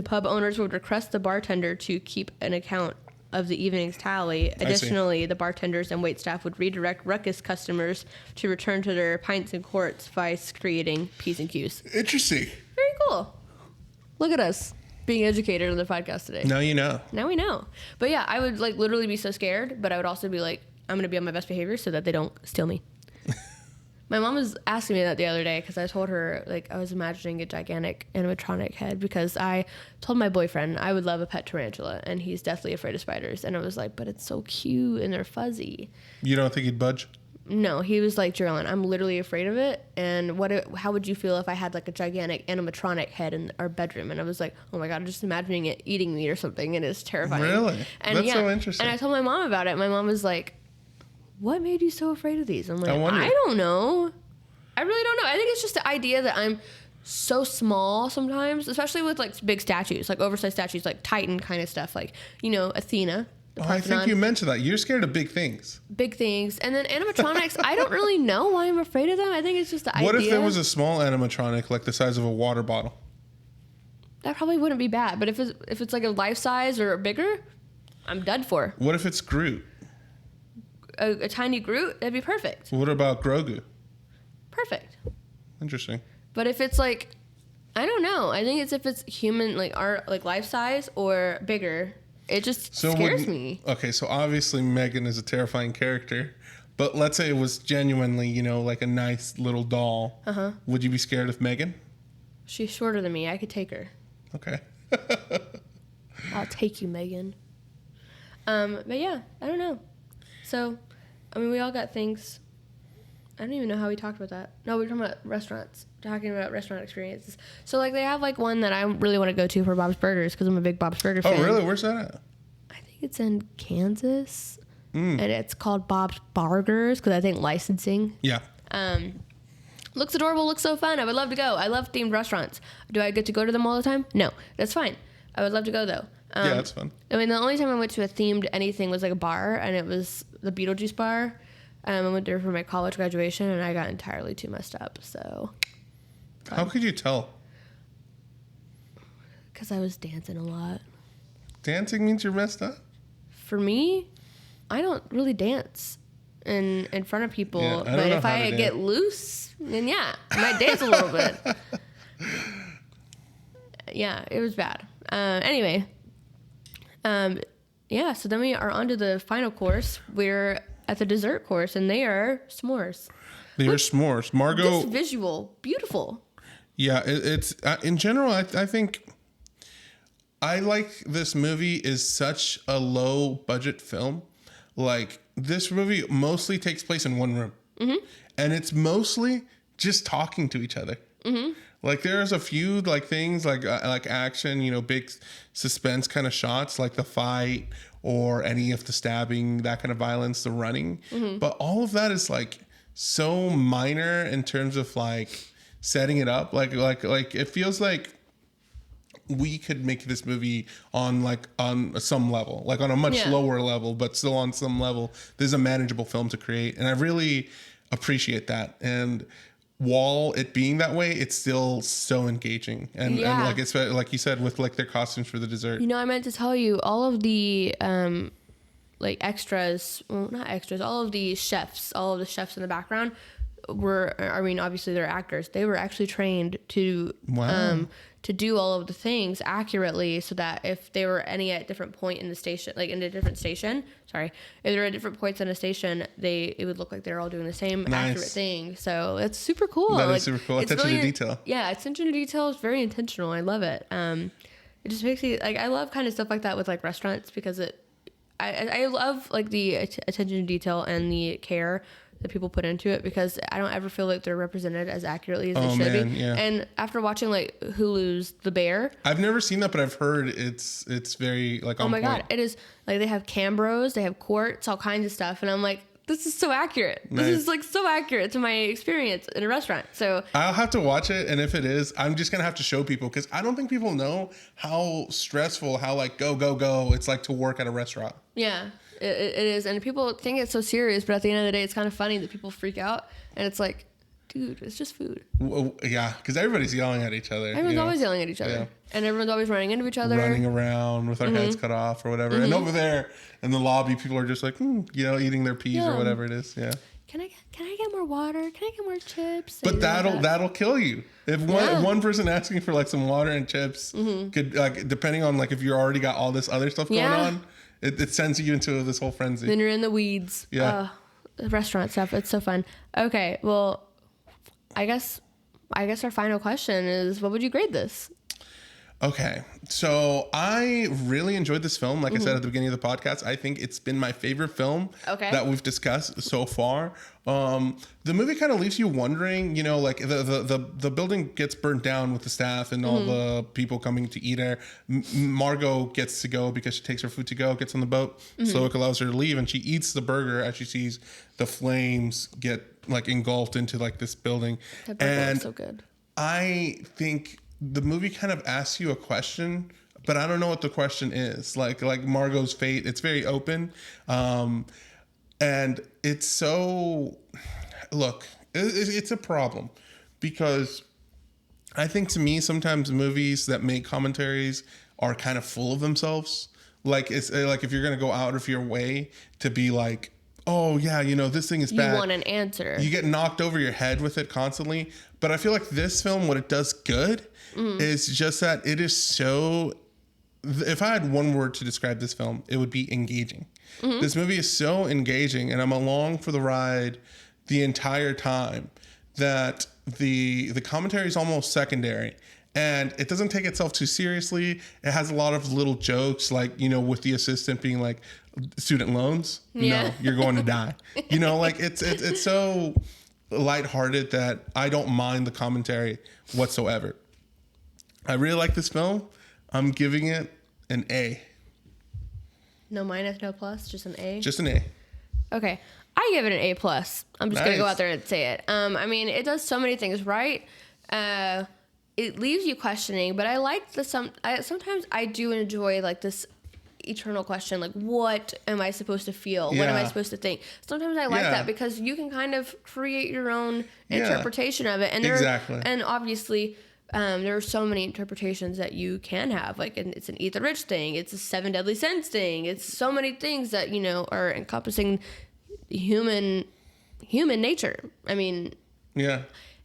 pub owners would request the bartender to keep an account of the evening's tally. Additionally, the bartenders and waitstaff would redirect ruckus customers to return to their pints and quarts by creating P's and Q's. Interesting. Very cool. Look at us being educated on the podcast today. Now you know. Now we know. But yeah, I would like literally be so scared, but I would also be like, I'm going to be on my best behavior so that they don't steal me. My mom was asking me that the other day because I told her, like, I was imagining a gigantic animatronic head because I told my boyfriend I would love a pet tarantula, and he's deathly afraid of spiders. And I was like, but it's so cute and they're fuzzy. You don't think he'd budge? No, he was like, Geraldine, I'm literally afraid of it. And how would you feel if I had like a gigantic animatronic head in our bedroom? And I was like, oh my God, I'm just imagining it eating me or something. And it's terrifying. Really? And that's so interesting. And I told my mom about it. My mom was like, what made you so afraid of these? I'm like, I don't know. I really don't know. I think it's just the idea that I'm so small sometimes, especially with like big statues, like oversized statues, like Titan kind of stuff, like, Athena. I think you mentioned that. You're scared of big things. Big things. And then animatronics, I don't really know why I'm afraid of them. I think it's just the idea. What if there was a small animatronic, like the size of a water bottle? That probably wouldn't be bad. But if it's like a life size or bigger, I'm done for. What if it's Groot? A tiny Groot? That'd be perfect. What about Grogu? Perfect. Interesting. But if it's like, I don't know. I think it's if it's human, like life size or bigger. It just scares me. Okay, so obviously Megan is a terrifying character, but let's say it was genuinely, like a nice little doll. Uh-huh. Would you be scared of Megan? She's shorter than me. I could take her. Okay. I'll take you, Megan. But yeah, I don't know. So, I mean, we all got things. I don't even know how we talked about that. No, we were talking about restaurants. Talking about restaurant experiences. So, like, they have, like, one that I really want to go to for Bob's Burgers because I'm a big Bob's Burger fan. Oh, really? Where's that at? I think it's in Kansas. And it's called Bob's Burgers because I think licensing. Yeah. Looks adorable. Looks so fun. I would love to go. I love themed restaurants. Do I get to go to them all the time? No. That's fine. I would love to go, though. Yeah, that's fun. I mean, the only time I went to a themed anything was, like, a bar, and it was the Beetlejuice bar. I went there for my college graduation, and I got entirely too messed up, so... How could you tell? Because I was dancing a lot. Dancing means you're messed up? For me, I don't really dance. in front of people. Yeah, I don't but know if how I to get dance. loose, then yeah, I might dance a little bit. Yeah, it was bad. Anyway, yeah. So then we are on to the final course. We're at the dessert course, and they are s'mores. They are s'mores. Margot. This visual, beautiful. Yeah, it's in general. I think I like this movie is such a low budget film. Like this movie mostly takes place in one room, and it's mostly just talking to each other. Like there's a few like things like action, you know, big suspense kind of shots, like the fight or any of the stabbing, that kind of violence, the running. But all of that is like so minor in terms of like setting it up. Like it feels like we could make this movie on some level, like on a much lower level, but still on some level. There's a manageable film to create, and I really appreciate that. And while it being that way, it's still so engaging, and like it's like you said with like their costumes for the dessert. You know, I meant to tell you all of the like extras, well, not extras, all of the chefs in the background were, I mean, obviously they're actors. They were actually trained to to do all of the things accurately, so that if they were any at different point in the station, like in a different station, if they were at different points in a station, it would look like they're all doing the same accurate thing. So it's super cool. That is super cool. Attention to detail. Yeah, attention to detail is very intentional. I love it. It just makes me like, I love kind of stuff like that with like restaurants, because I love like the attention to detail and the care that people put into it, because I don't ever feel like they're represented as accurately as they should be. Yeah. And after watching like Hulu's The Bear, I've never seen that, but I've heard it's very like on point. God, it is like they have Cambros, they have quarts, all kinds of stuff, and I'm like, this is so accurate. Nice. This is like so accurate to my experience in a restaurant. So I'll have to watch it, and if it is, I'm just gonna have to show people, because I don't think people know how stressful, how like go it's like to work at a restaurant. yeah, it is, and people think it's so serious, but at the end of the day, it's kind of funny that people freak out, and it's like, dude, it's just food. Yeah, because everybody's yelling at each other. Everyone's always yelling at each other, Yeah. and everyone's always running into each other. Running around with our heads cut off or whatever. And over there in the lobby, people are just like, eating their peas or whatever it is. Yeah. Can I get more water? Can I get more chips? But that'll kill you. If one person asking for like some water and chips could, like, depending on like if you already got all this other stuff going on, it sends you into this whole frenzy. Then you're in the weeds. Yeah. Restaurant stuff. It's so fun. Okay. Well, I guess our final question is, what would you grade this? Okay, so I really enjoyed this film. Like I said at the beginning of the podcast, I think it's been my favorite film that we've discussed so far. The movie kind of leaves you wondering, you know, like the building gets burnt down with the staff and all the people coming to eat there. Margot gets to go because she takes her food to go, gets on the boat. Slowick allows her to leave, and she eats the burger as she sees the flames get like engulfed into like this building. That burger was so good. I think the movie kind of asks you a question, but I don't know what the question is. Like Margot's fate, it's very open. And it's so, look, it's a problem, because I think to me, sometimes movies that make commentaries are kind of full of themselves. Like it's like, if you're going to go out of your way to be like, oh yeah, you know, this thing is bad. You want an answer. You get knocked over your head with it constantly. But I feel like this film, what it does good is just that it is so, if I had one word to describe this film, it would be engaging. This movie is so engaging, and I'm along for the ride the entire time, that the commentary is almost secondary. And it doesn't take itself too seriously. It has a lot of little jokes, like, you know, with the assistant being like, student loans? Yeah. No, you're going to die. You know, like it's so lighthearted that I don't mind the commentary whatsoever. I really like this film. I'm giving it an A. No minus, no plus, just an A? Just an A. Okay. I give it an A+. I'm just going to go Nice. out there and say it. I mean, it does so many things right. It leaves you questioning, but I like sometimes I do enjoy like this eternal question, like, what am I supposed to feel? What am I supposed to think? Sometimes I like that, because you can kind of create your own interpretation of it. And and obviously, there are so many interpretations that you can have. Like, it's an Eat the Rich thing. It's a 7 Deadly Sins thing. It's so many things that, you know, are encompassing human nature. I mean, Yeah.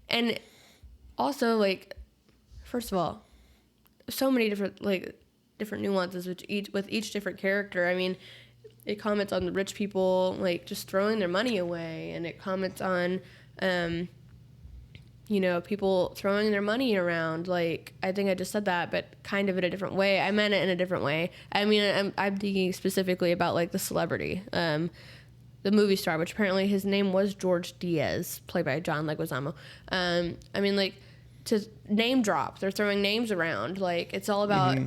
and also, like, first of all, so many different nuances with each different character. I mean, it comments on the rich people, like, just throwing their money away, and it comments on, people throwing their money around. Like, I think I just said that, but kind of in a different way. I meant it in a different way. I mean, I'm thinking specifically about, like, the celebrity, the movie star, which apparently his name was George Diaz, played by John Leguizamo. I mean, like, to name drop, they're throwing names around. Like, it's all about,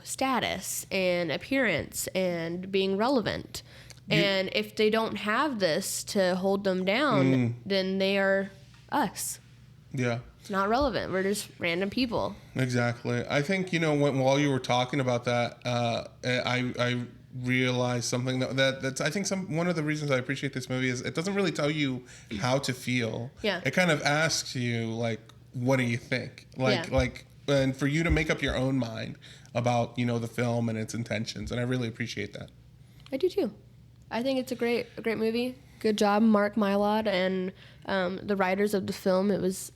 status and appearance and being relevant. And if they don't have this to hold them down, then they are us. Yeah. It's not relevant. We're just random people. Exactly. I think, while you were talking about that, I realized something that's I think one of the reasons I appreciate this movie is it doesn't really tell you how to feel. Yeah. It kind of asks you, like, what do you think? Like, and for you to make up your own mind about, the film and its intentions. And I really appreciate that. I do too. I think it's a great movie. Good job, Mark Mylod, and the writers of the film. It was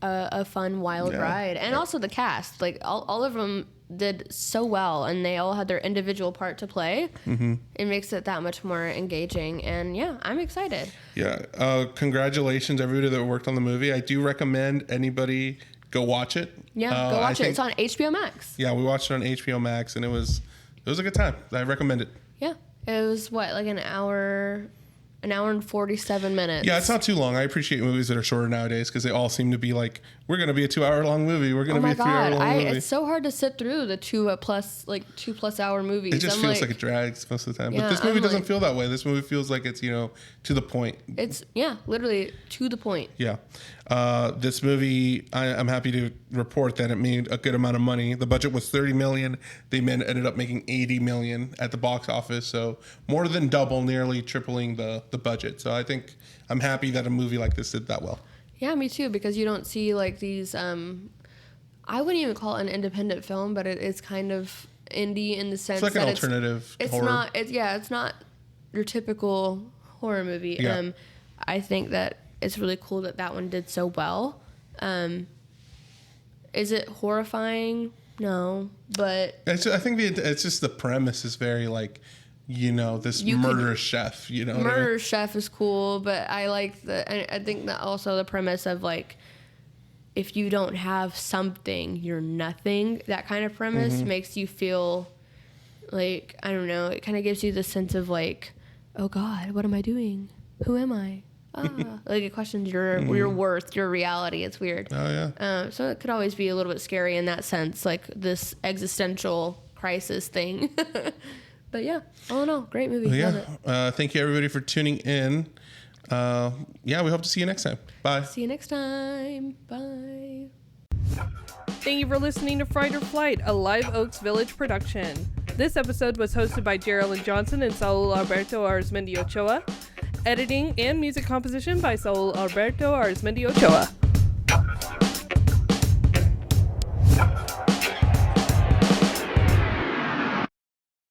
a fun, wild ride. And also the cast. Like, all of them did so well, and they all had their individual part to play. Mm-hmm. It makes it that much more engaging. And, yeah, I'm excited. Yeah. Congratulations, everybody that worked on the movie. I do recommend anybody go watch it. Yeah, go watch it. It's on HBO Max. Yeah, we watched it on HBO Max, and it was a good time. I recommend it. Yeah. It was, like an hour and 47 minutes. Yeah, it's not too long. I appreciate movies that are shorter nowadays because they all seem to be like, we're going to be a 2-hour long movie. We're going to be a 3-hour long movie. It's so hard to sit through the 2+ hour movies. It just feels like it drags most of the time. But this movie doesn't feel that way. This movie feels like it's, to the point. It's, literally to the point. Yeah. This movie, I'm happy to report that it made a good amount of money. The budget was $30 million. They ended up making $80 million at the box office. So more than double, nearly tripling the budget. So I think I'm happy that a movie like this did that well. Yeah, me too, because you don't see like these, I wouldn't even call it an independent film, but it's kind of indie in the sense it's like that an alternative it's horror. not, it's not your typical horror movie. Yeah. I think that it's really cool that one did so well. Is it horrifying? No, but I think it's just the premise is very like, this murderous chef. Murderous chef is cool, but I like I think that also the premise of like, if you don't have something, you're nothing. That kind of premise makes you feel like, I don't know. It kind of gives you the sense of like, oh God, what am I doing? Who am I? Like it questions your worth, your reality. It's weird. Oh yeah. So it could always be a little bit scary in that sense, like this existential crisis thing. But yeah, all in all, great movie. Well, Love it. Thank you everybody for tuning in. We hope to see you next time. Bye. See you next time. Bye. Thank you for listening to Fright or Flight, a Live Oaks Village production. This episode was hosted by Geraldine Johnson and Saul Alberto Arizmendi Ochoa. Editing and music composition by Saul Alberto Arizmendi Ochoa.